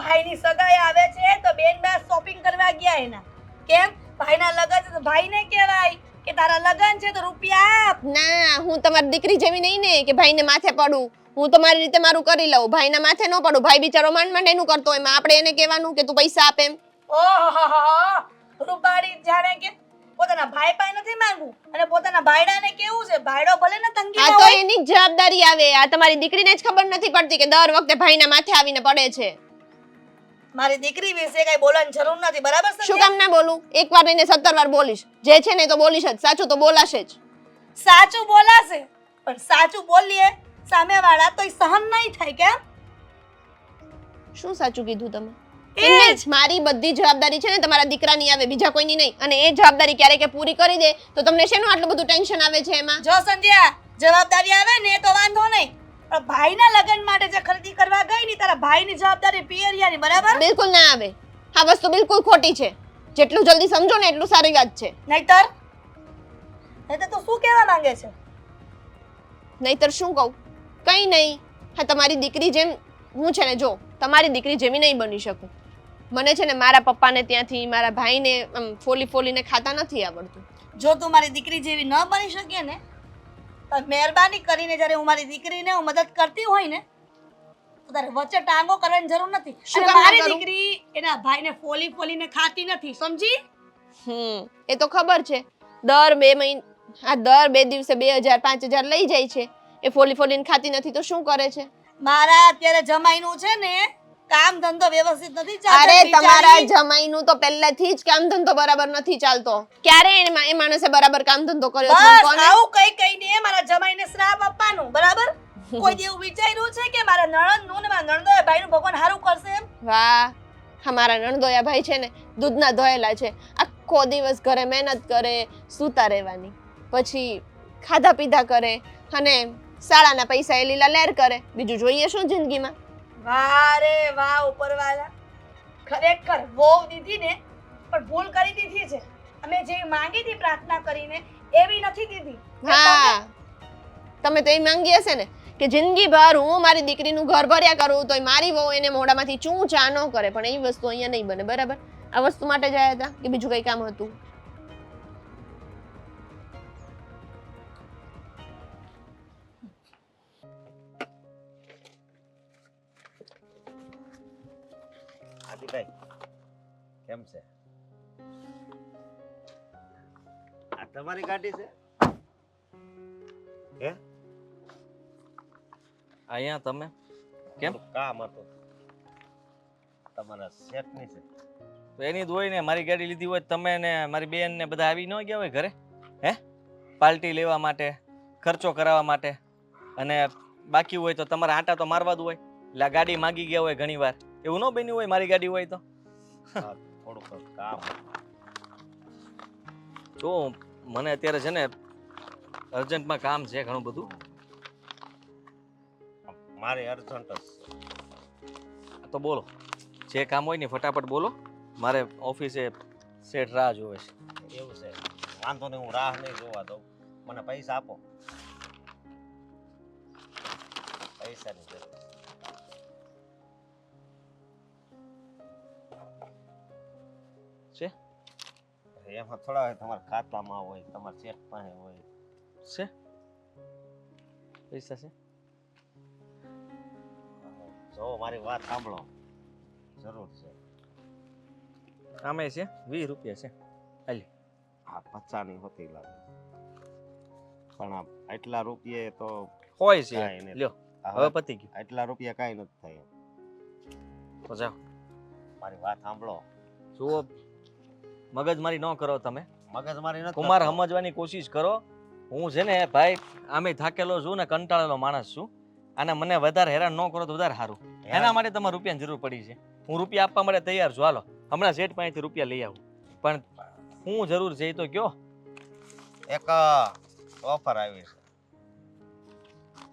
ભાઈની સગાઈ આવે છે તો બેન બા શોપિંગ કરવા ગયા એના. કેમ? ભાઈના લગન છે તો ભાઈને કહેવાય કે તારા લગન છે તો રૂપિયા આપ. ના, હું તમારી દીકરી જેવી નહીં ને કે ભાઈને માથે પડું. હું તો મારી રીતે મારું કરી લઉં, ભાઈના માથે ન પડું. ભાઈ બિચારો માંડ એનું કરતો એમાં આપણે એને કહેવાનું કે તું પૈસા આપ એમ. ઓહો, રૂપાળી જાણે કે પોતાના ભાઈ પાસે નથી માંગવું અને પોતાના ભાઈડાને કેવું છે ભાઈડો ભલે ને તંગી આ ના તો હોય. એની જ જવાબદારી આવે. આ તમારી દીકરીને જ ખબર નથી પડતી કે દર વખતે ભાઈના માથે આવીને પડે છે. મારી દીકરી વિશે કઈ બોલવાની જરૂર નથી, બરાબર છે? શું કામ ના બોલું? એકવાર નહીં ને 17 વાર બોલીશ. જે છે ને તો બોલીશ જ, સાચું તો બોલાશે જ. સાચું બોલાશે પણ સાચું બોલીએ સામેવાળા તો સહન નહીં થાય. કેમ? શું સાચું કીધું તમે? એ એમને જ મારી બધી જવાબદારી છે ને તમારા દીકરાની આવે, બીજા કોઈની નહીં. અને એ જવાબદારી ક્યારેક એ પૂરી કરી દે તો તમને શેનું આટલું બધું ટેન્શન આવે છે એમાં? જો સંધ્યા જવાબદારી આવે ને તો વાંધો નહીં પણ ભાઈના લગ્ન માટે જે ખરીદી કરવા ગઈ ની તારા ભાઈની જવાબદારી પિયરિયાની, બરાબર? બિલકુલ ના આવે. આ વસ્તુ બિલકુલ ખોટી છે. જેટલું જલ્દી સમજો ને એટલું સારી વાત છે. નહીતર એટલે તું શું કહેવા માંગે છે? નહીતર શું કહું? કંઈ નહીં. હા, તમારી દીકરી જેમ હું છે ને, જો તમારી દીકરી જેવી નહીં બની શકું. મને છે ને મારા પપ્પાને ત્યાંથી મારા ભાઈને આમ ફોલી ફોલીને ખાતા નથી આવડતું. જો તું મારી દીકરી જેવી ન બની શકે ને તો મહેરબાની કરીને જ્યારે હું મારી દીકરીને હું મદદ કરતી હોય ને તો તારે વચ્ચે ટાંગો કરવાની જરૂર નથી. શું અને કામ ના મારી કરું? દીકરી એના ભાઈને ફોલી ફોલીને ખાતી નથી, સમજી? એ તો ખબર છે. દર બે દિવસે 2000 5000 લઈ જાય છે. એ ફોલી ફોલીને ખાતી નથી તો શું કરે છે? મારા અત્યારે જમાઈનું છે ને કામ ધંધો વ્યવસ્થિત નથી ચાલતો. અરે તમારા બિચારી. જમાઈનું તો પહેલેથી જ કામ ધંધો બરાબર નથી ચાલતો. ક્યારે એ માણસે બરાબર કામ ધંધો કર્યો છે? બસ કોને? આવું કઈ કઈને મારા જમાઈને શ્રાપ આપવાનું, બરાબર? કોઈ એવું વિચાર્યું છે કે મારા નણંદનું ને મારા નણંદોય ભાઈનું ભગવાન હારું કરશે એમ? વાહ, અમારા નણદોયા ભાઈ છે ને દૂધના ધોયેલા છે. આખો દિવસ ઘરે મહેનત કરે, સૂતા રહેવાની, પછી ખાધા પીધા કરે અને શાળાના પૈસા એ લીલા લેર કરે. બીજું જોઈએ શું જિંદગીમાં? વાહ રે વાહ ઉપરવાળા, ખરેખર બહુ દીધી ને પણ ભૂલ કરી દીધી છે. અમે જે માંગી હતી પ્રાર્થના કરીને એવી નથી દીધી. હા, તમે તો એ માંગી હશે ને કે જિંદગીભર હું મારી દીકરીનું ઘર ભર્યા કરું તોય મારી વહુ એને મોઢામાંથી ચૂં ચા ન કરે. પણ એ વસ્તુ અહીંયા નહીં બને, બરાબર? આ વસ્તુ માટે જ આવ્યા હતા કે બીજું કઈ કામ હતું? આદિભાઈ કેમ છે? આ તમારી ગાડી છે? હે? અહીંયા તમે કેમ? થોડું કામ હતું તમારા શેઠની છે. તો એની જ હોય ને, મારી ગાડી લીધી હોય તમે ને મારી બેન ને બધા આવી ન ગયા હોય ઘરે? હે? પાર્ટી લેવા માટે, ખર્ચો કરાવવા માટે, અને બાકી હોય તો તમારે આંટા તો મારવા જ હોય. એટલે આ ગાડી માગી ગયા હોય ઘણી વાર. એવું ન બન્યું હોય મારી ગાડી હોય તો? હા, થોડુંક કામ જો મને અત્યારે છે ને અર્જન્ટમાં કામ છે ઘણું બધું. મારે અર્જન્ટ જ છે. તો બોલો, જે કામ હોય ને ફટાફટ બોલો. મારે ઓફિસે સેટ રાહ જોવે છે. એવું છે? વાંધો નહીં, હું રાહ નહીં જોવા દઉં. મને પૈસા આપો. પૈસાની જરૂર છે. એમાં થોડા હોય તમારા ખાતામાં હોય, તમારા ચેક પાસે હોય. છે પૈસા છે. જો મારી વાત સાંભળો, જરૂર છે. આમે છે 20 રૂપિયા છે. હાલી. હા, 50 ની હોતી લાગે, પણ આ આટલા રૂપિયે તો હોય છે. કાંઈ નહીં. લ્યો હવે પતી ગયું. આટલા રૂપિયા કાંઈ નથી થાય. તો જાઓ. મારી વાત સાંભળો. જુઓ, મગજમારી ન કરો તમે. મગજમારી નથી કુમાર કરતો. સમજવાની કોશિશ કરો. હું છે ને ભાઈ આમે થાકેલો છું ને કંટાળેલો માણસ છું, અને મને વધારે હેરાન ન કરો તો વધારે સારું. એના માટે તમારે રૂપિયાની જરૂર પડી છે. હું રૂપિયા આપવા માટે તૈયાર છું. હાલો હમણાં શેઠ પાસેથી રૂપિયા લઈ આવું. પણ હું જરૂર છે એ તો કયો. એક ઓફર આવી છે.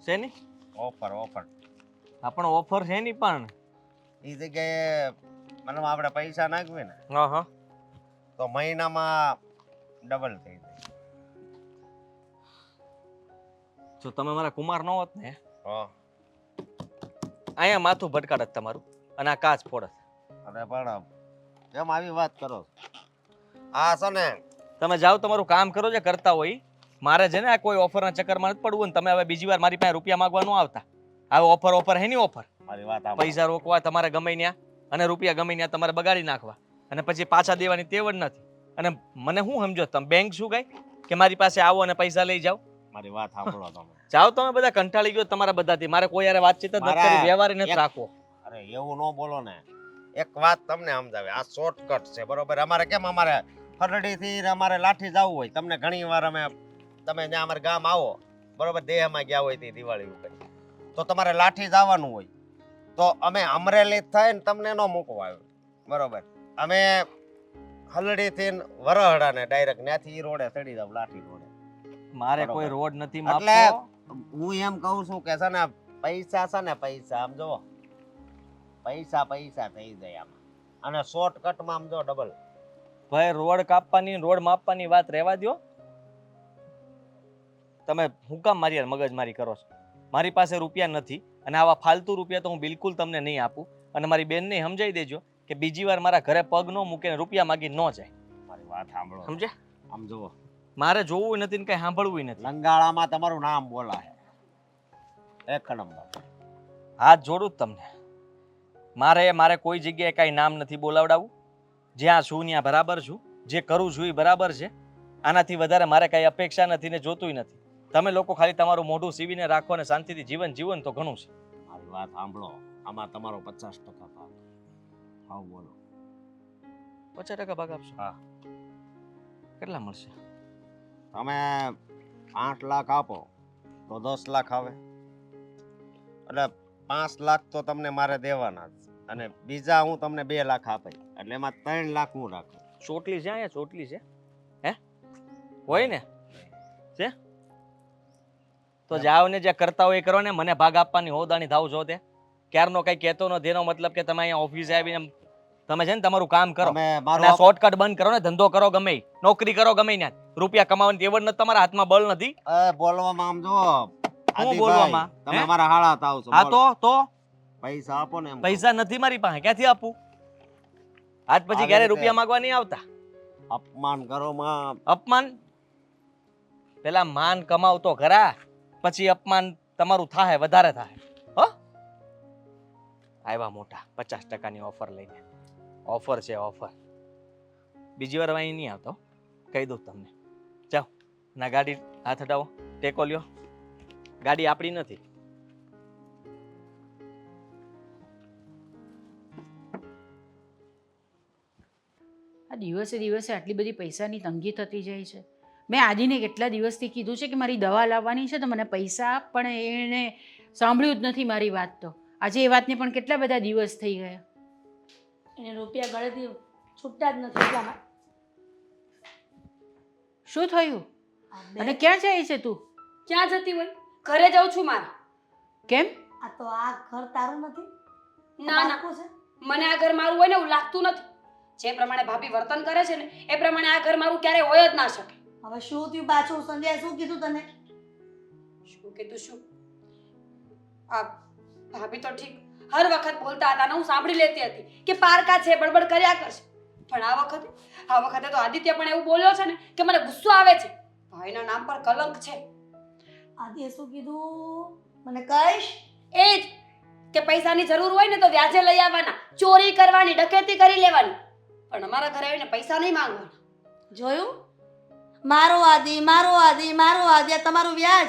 શેની? ઓફર હા પણ ઓફર છે ની પણ. એ જગ્યાએ મતલબ આપણે પૈસા નાખવી ને હા હા. તો મહિનામાં ડબલ થઈ જાય. જો તમે મારા કુમાર ન હોત ને, હા, અહીંયા માથું ભટકાડત તમારું અને આ કાચ ફોડત. અને પણ કેમ આવી વાત કરો? આ છે ને તમે જાઓ તમારું કામ કરો જે કરતા હોય. મારે છે ને આ કોઈ ઓફરના ચક્કરમાં નથી પડવું. ને તમે હવે બીજી વાર મારી પાસે રૂપિયા માંગવા ન આવતા. હવે ઓફર હે ની ઓફર. મારી વાત સાંભળો. પૈસા રોકવા તમારે ગમે ત્યાં અને રૂપિયા ગમે ત્યાં તમારે બગાડી નાખવા અને પછી પાછા દેવાની ટેવ જ નથી. અને મને શું સમજો તમે? બેંક શું કઈ કે મારી પાસે આવો અને પૈસા લઈ જાઓ? મારી વાત સાંભળો તમે. જાઓ તમે બધા, કંટાળી ગયો તમારા બધાથી. મારે કોઈ યારે વાતચીત જ નથી કરી, વ્યવહાર નથી રાખવો. અરે એવું ન બોલો ને. એક વાત તમને સમજાવે, આ શોર્ટકટ છે, બરોબર? અમારે કેમ, અમારે ખરડીથી અમારે લાઠી જવું હોય. તમને ઘણી વાર તમે જ્યાં અમારે ગામ આવો, બરોબર, દેહમાં ગયા હોય તે દિવાળી ઉપર, તો તમારે લાઠી જવાનું હોય. તો અમે અમરેલી થાય ને તમને ન મૂકવા આવ્યું, બરોબર? અમે હલડીથી વરહડા ને ડાયરેક્ટ ત્યાંથી રોડે ચડી જાવ, લાઠી રોડે. મારે બરોબર. કોઈ રોડ નથી એટલે માપવો. હું એમ કહું છું કે છે ને પૈસા છે ને પૈસા, આમ જો પૈસા થઈ જાય આમાં. અને શોર્ટકટમાં આમ જો ડબલ. ભાઈ રોડ કાપવાની રોડ માપવાની વાત રહેવા દ્યો. તમે હું કામ મારી યાર મગજમારી કરો છો? મારી પાસે રૂપિયા નથી અને આવા ફાલતુ રૂપિયા તો હું બિલકુલ તમને નહીં આપું. અને મારી બેનને સમજાવી દેજો કે બીજી વાર મારા ઘરે પગ ન મૂકે ને રૂપિયા માગી ન જાય. મારી વાત સાંભળો. સમજ્યા? આમ જુઓ, મારે જોવું નથી ને કઈ સાંભળવું નથી. લંગાળામાં તમારું નામ બોલાય એક નંબર. હાથ જોડું જ તમને. મારે કોઈ જગ્યાએ કાંઈ નામ નથી બોલાવડાવું. જ્યાં છું ત્યાં બરાબર છું. જે કરું છું એ બરાબર છે. આનાથી વધારે મારે કાંઈ અપેક્ષા નથી ને જોતુંય નથી. તમે લોકો ખાલી તમારું મોઢું સીવીને રાખો અને શાંતિથી જીવન જીવો ને તો ઘણું છે. મારી વાત સાંભળો, આમાં તમારો 50% ભાગ. હા બોલો. 50% ભાગ આપશો? હા. કેટલા મળશે? તમે 8 લાખ આપો તો 10 લાખ આવે, એટલે 5 લાખ તો તમને મારે દેવાના જ, અને બીજા હું તમને 2 લાખ આપી, એટલે એમાં 3 લાખ હું રાખું. ચોટલી છે અહીંયા? ચોટલી છે? હે હોય ને? છે તો જાઓ ને, જે કરતા હોય એ કરો ને. મને ભાગ આપવાની હોદાની ધાવ છો તે ક્યારનો કઈ કહેતો નથી. એનો મતલબ કે તમે અહીંયા ઓફિસે આવીને તમે છે ને તમારું કામ કરો, તમે અને મારું શોર્ટકટ બંધ કરો ને. ધંધો કરો ગમે ઈ, નોકરી કરો ગમે ઈ, રૂપિયા કમાવાની તેવડ નથી તમારા હાથમાં, બળ નથી. બોલવામાં આમ જો હું બોલવામાં? તમે હે? મારા હાળા થાવ છો. હા તો પૈસા આપો ને. એમ પૈસા નથી મારી પાસે, ક્યાંથી આપું? આજ પછી આવી ક્યારે રીતે રૂપિયા માંગવા નહીં આવતા. અપમાન કરો માં. અપમાન પેલા માન કમાવ તો ખરા, પછી અપમાન તમારું થાય, વધારે થાય. હો આવ્યા મોટા 50%ની ઓફર લઈને. ઓફર છે ઓફર. બીજી વાર અહીં નહીં આવતો, કહી દઉં તમને. જાઓ ના, ગાડી હાથ હટાવો, ટેકો લ્યો. ગાડી આપણી નથી. આ દિવસે દિવસે આટલી બધી પૈસાની તંગી થતી જાય છે. મેં આદિને કેટલા દિવસથી કીધું છે કે મારી દવા લાવવાની છે તો મને પૈસા આપ, પણ એણે સાંભળ્યું જ નથી મારી વાત. તો આજે એ વાતને પણ કેટલા બધા દિવસ થઈ ગયા. એને રૂપિયા ગળેથી છૂટતા જ નથી એટલામાં. શું થયું? આ બે- અને ક્યાં જાય છે તું? ક્યાં જતી હોય? ઘરે જાઉં છું મારે. કેમ? આ તો આ ઘર તારું નથી? ના ના, બાળકો છે? મને આ ઘર મારું હોય ને એવું લાગતું નથી. જે પ્રમાણે ભાભી વર્તન કરે છે ને એ પ્રમાણે આ ઘર મારું ક્યારેય હોય જ ના શકે. હવે શું થયું પાછું? સંજય શું કીધું તને? શું કીધું? શું આ ભાભી તો ઠીક હર વખત બોલતા હતા ને હું સાંભળી લેતી હતી કે પારકા છે, બડબડ કર્યા કરશે. પણ આ વખતે તો આદિત્ય પણ એવું બોલ્યો છે ને કે મને ગુસ્સો આવે છે. ભાઈના નામ પર કલંક છે. આદિએ શું કીધું મને કહીશ? એ જ કે પૈસાની જરૂર હોય ને તો વ્યાજે લઈ આવવાના, ચોરી કરવાની, ડકેતી કરી લેવાની, પણ અમારા ઘરે આવીને પૈસા નહીં માંગવાના. જોયું? મારો આદિ, મારો આદિ, મારો આદિ, આ તમારું વ્યાજ.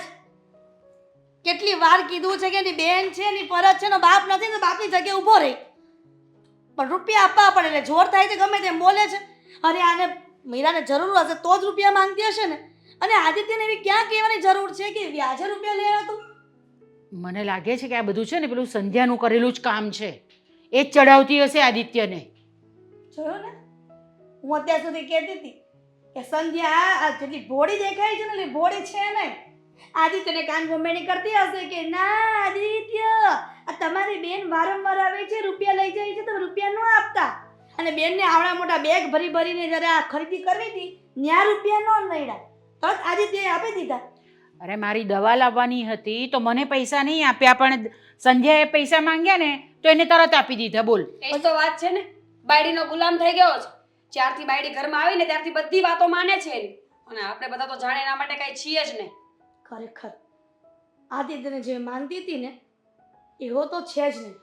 કેટલી વાર કીધું છે કે એની બેન છે, એની ફરજ છે, એનો બાપ નથી ને બાપની જગ્યાએ ઊભો રહી. પણ રૂપિયા આપવા પડે એટલે જોર થાય છે, ગમે તેમ બોલે છે. અરે આને મીરાને જરૂર હશે તો જ રૂપિયા માંગતી હશે ને. અને આદિત્યને એવી ક્યાં કહેવાની જરૂર છે કે વ્યાજે રૂપિયા લઈ આવ્યો તું? મને લાગે છે કે આ બધું છે ને પેલું સંધ્યાનું કરેલું જ કામ છે. એ જ ચડાવતી હશે આદિત્યને. જોયું ને? હું અત્યાર સુધી કહેતી હતી કે સંધ્યા આ જેટલી ભોળી દેખાય છે ને એટલી ભોળી છે નહીં. આદિત્યને કાન ભમેણી કરતી હશે કે ના આદિત્ય, આ તમારી બેન વારંવાર આવે છે, રૂપિયા લઈ જાય છે, તમે રૂપિયા ન આપતા. અને બેનને આવડા મોટા બેગ ભરી ભરીને જ્યારે આ ખરીદી કરવી હતી ત્યાં રૂપિયા ન મળ્યા, તરત આદિત્યએ આપી દીધા. અરે મારી દવા લાવવાની હતી તો મને પૈસા નહીં આપ્યા, પણ સંધ્યાએ પૈસા માંગ્યા ને તો એને તરત આપી દીધા. બોલ. એ જ તો વાત છે ને, બાયડીનો ગુલામ થઈ ગયો છે. જ્યારથી બાયડી ઘરમાં આવી ને ત્યારથી બધી વાતો માને છે એની, અને આપણે બધા તો જાણે એના માટે કઈ છીએ જ નહીં. ખરેખર આદિત્યને જે માનતી હતી ને એવો તો છે જ નહીં.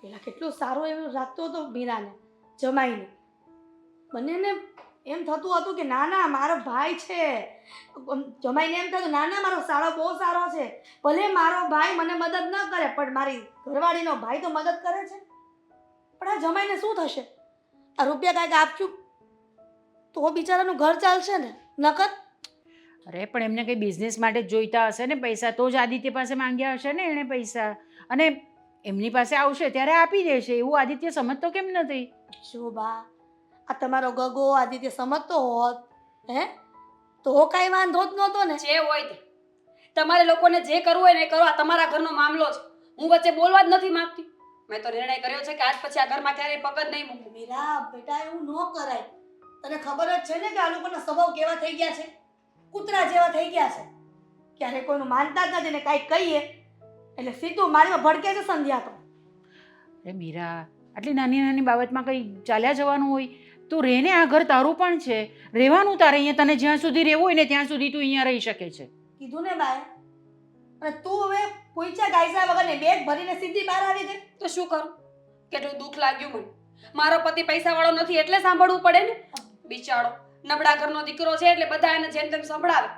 પેલા કેટલું સારું એવું રાખતો હતો મીરાને, જમાઈને. બંનેને એમ થતું હતું કે ના ના મારો ભાઈ છે. જમાઈને એમ થતું ના ના મારો સાળો બહુ સારો છે, ભલે મારો ભાઈ મને મદદ ન કરે પણ મારી ઘરવાળીનો ભાઈ તો મદદ કરે છે. પણ આ જમાઈને શું થશે? આ રૂપિયા કાંઈક આપશું તો બિચારાનું ઘર ચાલશે ને, નકર અરે પણ એમને કંઈ બિઝનેસ માટે જ જોઈતા હશે ને પૈસા, તો જ આદિત્ય પાસે માંગ્યા હશે ને એણે પૈસા, અને એમની પાસે આવશે ત્યારે આપી દેશે. એવું આદિત્ય સમજતો કેમ નથી? શોભા, આ તમારો ગગો આદિત્ય સમજતો હોત હે તો કાંઈ વાંધો જ નહોતો ને. જે હોય તે તમારે લોકોને જે કરવું હોય ને એ કરો. આ તમારા ઘરનો મામલો છે, હું વચ્ચે બોલવા જ નથી માંગતી. મેં તો નિર્ણય કર્યો છે કે આજ પછી આ ઘરમાં ક્યારેય પગ જ નહીં મૂકું. મીરા બેટા એવું ન કરાય. તને ખબર જ છે ને કે આ લોકોના સ્વભાવ કેવા થઈ ગયા છે, કૂતરા જેવા થઈ ગયા છે. ક્યારે કોઈનું માનતા જ નથી ને કાંઈક કહીએ એટલે સીધું મારીમાં ભડકે છે સંધ્યા તો. અરે મીરા, આટલી નાની નાની બાબતમાં કંઈ ચાલ્યા જવાનું હોય? તું રહે ને, આ ઘર તારું પણ છે, રહેવાનું તારે અહીંયા. તને જ્યાં સુધી રહેવું હોય ને ત્યાં સુધી તું અહીંયા રહી શકે છે. કીધું ને બાય. અને તું હવે પૂછ્યા ગાયસા વગર ને બેગ ભરીને સીધી બહાર આવી ગઈ. તો શું કરું? કેટલું દુઃખ લાગ્યું મને. મારો પતિ પૈસાવાળો નથી એટલે સાંભળવું પડે ને. બિચારો નબળા ઘરનો દીકરો છે એટલે બધા એને જેમ તેમ સંભળાવે.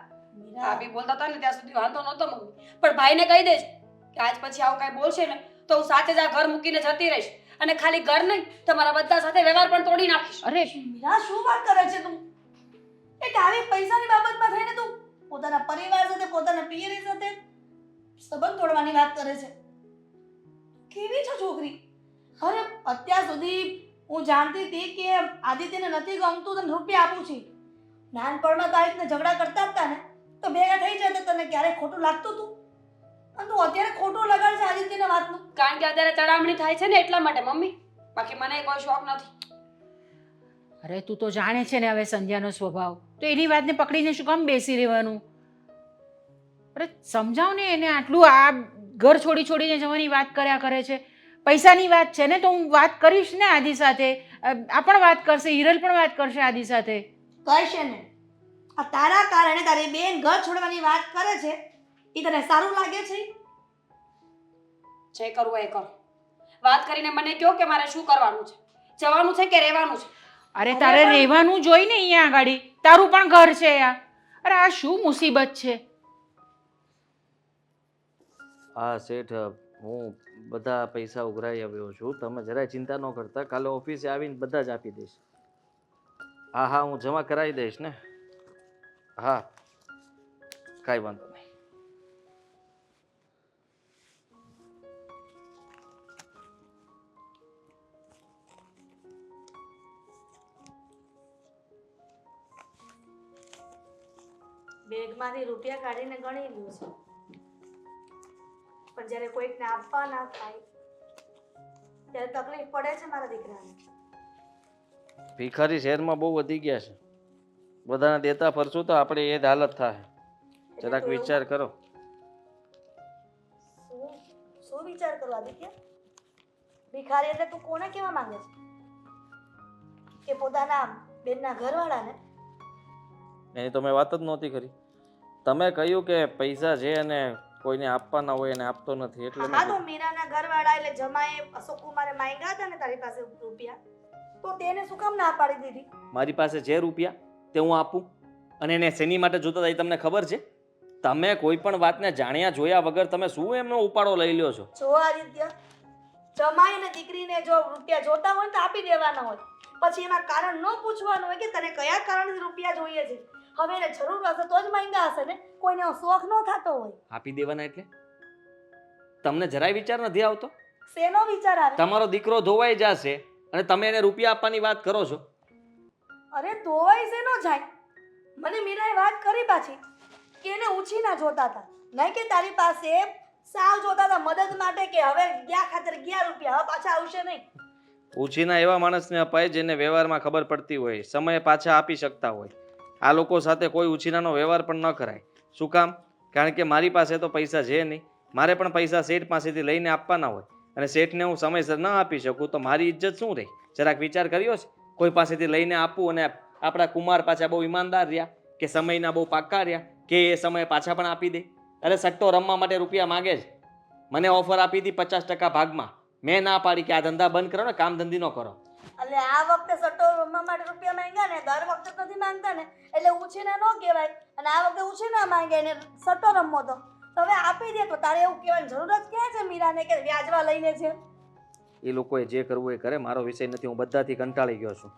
ભાભી બોલતા હતા ને ત્યાં સુધી વાંધો નહોતો મમ્મી, પણ ભાઈને કહી દેજો કે આજ પછી આવું કાંઈ બોલશે ને તો હું સાથે જ આ ઘર મૂકીને જતી રહીશ. અને ખાલી ઘર નહીં, તમારા બધા સાથે વ્યવહાર પણ તોડી નાખીશ. અરે મીરા, શું વાત કરે છે તું? એક આવી પૈસાની બાબતમાં થઈને તું પોતાના પરિવાર સાથે, પોતાના પિયરી સાથે સંબંધ તોડવાની વાત કરે છે. કેવી છે છોકરી? અરે અત્યાર સુધી હું જાણતી હતી કે આદિત્યને નથી ગમતું તને રૂપિયા આપું છું. નાનપણમાં તો આ રીતના ઝઘડા કરતા હતા ને તો ભેગા થઈ જતા, તને ક્યારેક ખોટું લાગતું હતું? અને તું અત્યારે ખોટું લગાડ છે આદિત્યના વાતનું. કારણ કે અત્યારે ચડામણી થાય છે ને એટલા માટે મમ્મી, બાકી મને કોઈ શોખ નથી. અરે તું તો જાણે છે ને હવે સંધ્યાનો સ્વભાવ, તો એની વાતને પકડીને શું કામ બેસી રહેવાનું? અરે સમજાવ ને એને. આટલું આ ઘર છોડી છોડીને જવાની વાત કર્યા કરે છે. પૈસાની વાત છે ને તો હું વાત કરીશ ને આદિ સાથે. આ પણ વાત કરશે, હિરલ પણ વાત કરશે આદિ સાથે. કહેશે ને આ તારા કારણે તારી બેન ઘર છોડવાની વાત કરે છે, એ તને સારું લાગે છે? જે કરવું એ કરો. વાત કરીને મને કહો કે મારે શું કરવાનું છે, જવાનું છે કે રહેવાનું છે? અરે તારે રહેવાનું જોઈ ને અહીંયા આગાડી, તારું પણ ઘર છે યાર. અરે આ શું મુસીબત છે? હા શેઠ, હું બધા પૈસા ઉઘરાઈ આવ્યો છું. તમે જરાય ચિંતા ન કરતા, કાલે ઓફિસે આવીને બધા જ આપી દઈશ. હા હા, હું જમા કરાવી દઈશ ને. હા, કાંઈ વાંધો નહીં. બેગમાંથી રૂપિયા કાઢીને ગણી લ્યો છે, પણ જ્યારે કોઈકને આપવા ના થાય ત્યારે તકલીફ પડે છે મારા દીકરાને. ભિખારી શહેરમાં બહુ વધી ગયા છે. બધાને દેતા ફરશું તો આપણે એ જ હાલત થાય. જરાક વિચાર કરો. શું વિચાર કરો આદિત્ય? ભિખારી એટલે તું કોને કેવા માંગે છે? કે પોતાના બેનના ઘરવાળાને? એની તો મેં વાત જ નહોતી કરી. તમે કહ્યું કે પૈસા છે અને કોઈને આપવાના હોય એને આપતો નથી એટલે હા તો મીરાના ઘરવાળા એટલે જમાએ અશોક કુમારે માંગ્યા હતા ને તારી પાસે રૂપિયા, તો તેને શું કામ ના પાડી દીધી? મારી પાસે જે રૂપિયા તે હું આપું, અને એને શેની માટે જોતા હતા એ તમને ખબર છે? તમે કોઈ પણ વાતને જાણ્યા જોયા વગર તમે શું એમનો ઉપાડો લઈ લ્યો છો? જો આદિત્ય, જમાઈ અને દીકરીને જો રૂપિયા જોતા હોય તો આપી દેવાના હોય, પછી એમાં કારણ ન પૂછવાનું હોય કે તને કયા કારણથી રૂપિયા જોઈએ છે. હવે એને જરૂર હશે તો જ માંગ્યા હશે ને, કોઈને શોખ ન થતો હોય. આપી દેવાના એટલે તમને જરાય વિચાર નથી આવતો? શેનો વિચાર આવે? તમારો દીકરો ધોવાઈ જશે અને તમે એને રૂપિયા આપવાની વાત કરો છો. અરે ધોવાઈ શેનો જાય? મને મીરાએ વાત કરી પાછી કે એને ઊંચી ના જોતા હતા, નહીં કે તારી પાસે સાવ જોતા હતા મદદ માટે કે હવે ગયા ખાતર ગયા રૂપિયા, હવે પાછા આવશે નહીં. ઉછીના એવા માણસને અપાય જેને વ્યવહારમાં ખબર પડતી હોય, સમયે પાછા આપી શકતા હોય. આ લોકો સાથે કોઈ ઉછીનાનો વ્યવહાર પણ ન કરાય. શું કામ? કારણ કે મારી પાસે તો પૈસા છે નહીં. મારે પણ પૈસા શેઠ પાસેથી લઈને આપવાના હોય, અને શેઠને હું સમયસર ન આપી શકું તો મારી ઇજ્જત શું રહી? જરાક વિચાર કર્યો છે? કોઈ પાસેથી લઈને આપવું અને આપણા કુમાર પાછા બહુ ઈમાનદાર રહ્યા કે સમયના બહુ પાક્કા રહ્યા કે એ સમયે પાછા પણ આપી દે? અરે સટ્ટો રમવા માટે રૂપિયા માગે છે. મને ઓફર આપી હતી 50% ભાગમાં. મેં ના પાડી કે આ ધંધા બંધ કરો ને, કામ ધંધી ન કરો. એટલે આ વખતે સટ્ટો રમવા માટે રૂપિયા માંગ્યા ને, દર વખતે તો નથી માંગતા ને, એટલે ઉછીના ન કહેવાય. અને આ વખતે ઉછીના માંગ્યા ને સટ્ટો રમવો તો હવે આપી દે તો તારે એવું કહેવાની જરૂર જ ક્યાં છે મીરાને કે વ્યાજવા લઈને છે? એ લોકોએ જે કરવું એ કરે, મારો વિષય નથી. હું બધાથી કંટાળી ગયો છું.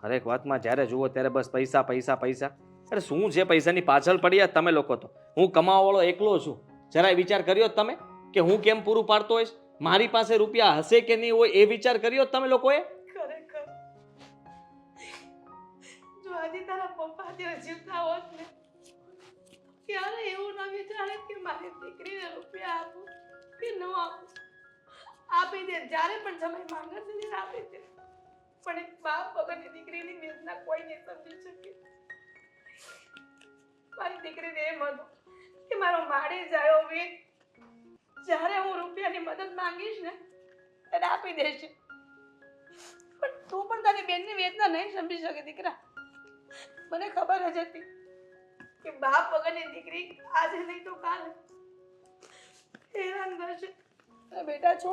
હરેક વાતમાં જ્યારે જુઓ ત્યારે બસ પૈસા પૈસા પૈસા. અરે શું છે પૈસાની પાછળ પડ્યા તમે લોકો તો? હું કમાવાવાળો એકલો છું. જરાય વિચાર કર્યો તમે કે હું કેમ પૂરું પાડતો હોઈશ? મારી પાસે રૂપિયા હશે કે નહીં હોય એ વિચાર કર્યો તમે લોકોએ? ખરેખર જો આજે તારા પપ્પા જ્યારે જીવતા હોત ને ત્યારે એવું ન વિચારે કે મારી દીકરીને રૂપિયા આપું કે ન આપું. આપી દે, જ્યારે પણ સમય માંગે છે ત્યારે આપી દે. પણ એક બાપ વગરની દીકરીની વેદના કોઈ નહીં સમજી શકે. મારી દીકરીને એમ હતું કે કે મારો માડી જાય વીર જ્યારે હું રૂપિયાની મદદ માંગીશ ને ત્યારે આપી દેશે. પણ તું પણ તારી બેનની વેદના નહીં સમજી શકે દીકરા. મને ખબર જ હતી કે બાપ વગરની દીકરી આજે નહીં તો કાલે હેરાન કરશે. અને બેટા છો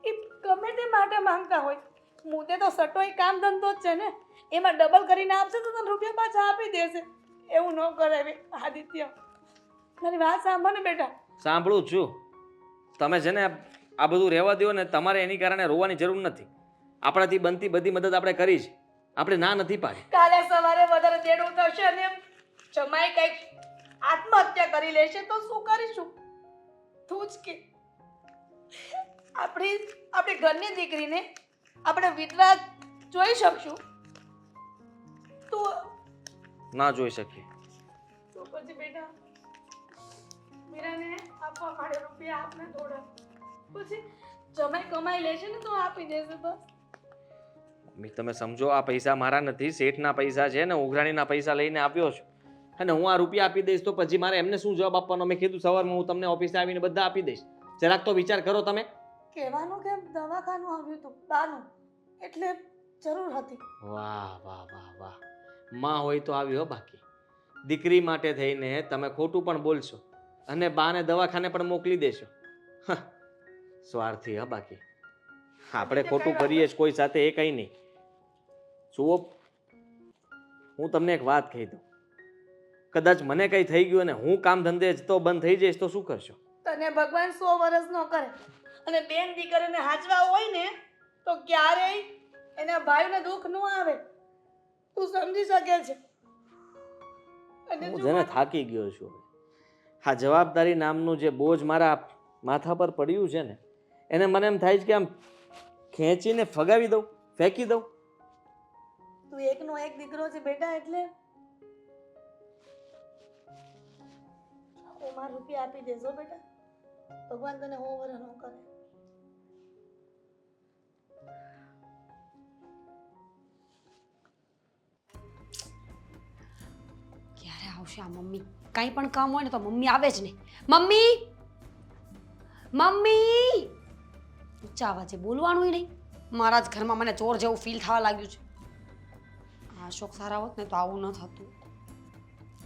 એ ગમે તે માટે માંગતા હોય, મુદ્દે તો સટોય કામ ધંધો જ છે ને, એમાં ડબલ કરીને આપશે તો તને રૂપિયા પાછા આપી દેશે. એવું ન કરાવે આદિત્ય. મારી વાત સાંભળ ને બેટા. સાંભળું જ છું. તમે છે ને આ બધું રહેવા દો ને, તમારે એની કારણે રોવાની જરૂર નથી. આપણાથી બનતી બધી મદદ આપણે કરી છે, આપણે ના નથી પાડી. કાલે સવારે વધારે દેડું થશે અને જમાઈ કંઈક આત્મહત્યા કરી લેશે તો શું કરીશું? તું જ કે. આપણી ઘરની દીકરીને આપણે વિધવા જોઈ શકશું તો ના જોઈ શકીએ. તો પછી બેટા મીરાને આપવા માટે રૂપિયા આપને થોડા, પછી જમાઈ કમાઈ લેશે ને તો આપી દેશે. બસ મમ્મી તમે સમજો, આ પૈસા મારા નથી, શેઠના પૈસા છે ને, ઉઘરાણીના પૈસા લઈને આપ્યો છું. અને હું આ રૂપિયા આપી દઈશ તો પછી મારે એમને શું જવાબ આપવાનો? મેં કીધું સવારમાં હું તમને ઓફિસે આવીને બધા આપી દઈશ. જરાક તો વિચાર કરો તમે. કહેવાનું કે દવાખાનું આવ્યું હતું બાનું, એટલે જરૂર હતી. વાહ વાહ વાહ વાહ, માં હોય તો આવી હો. બાકી દીકરી માટે થઈને તમે ખોટું પણ બોલશો અને બાને દવાખાને પણ મોકલી દેશો. સ્વાર્થી હા. બાકી આપણે ખોટું કરીએ જ કોઈ સાથે, એ કંઈ નહીં. જુઓ, હું તમને એક વાત કહી દઉં. કદાચ મને કંઈ થઈ ગયું અને હું કામ ધંધે જ તો બંધ થઈ જઈશ તો શું કરશો? તને ભગવાન 100 વર્ષ નો કરે અને બેન દીકરીને હાચવા હોય ને તો ક્યારેય એના ભાઈઓને દુઃખ ન આવે. તું સમજી શકે છે? અને હું જો જેને થાકી ગયો છું. આ જવાબદારી નામનું જે બોજ મારા માથા પર પડ્યું છે ને, એને મને એમ થાય છે કે આમ ખેંચીને ફગાવી દઉં, ફેંકી દઉં. તું એકનો એક દીકરો છે બેટા, એટલે હું મારા રૂપિયા આપી દેજો બેટા. ભગવાન તને 100 વર્ષ નો કરે. ક્યારે આવશે આ મમ્મી? કાંઈ પણ કામ હોય ને તો મમ્મી આવે જ નહીં. મમ્મી, મમ્મી ઊંચા અવાજે બોલવાનું નહીં. મારા જ ઘરમાં મને ચોર જેવું ફીલ થવા લાગ્યું છે. આ અશોક સારા હોત ને તો આવું ન થતું.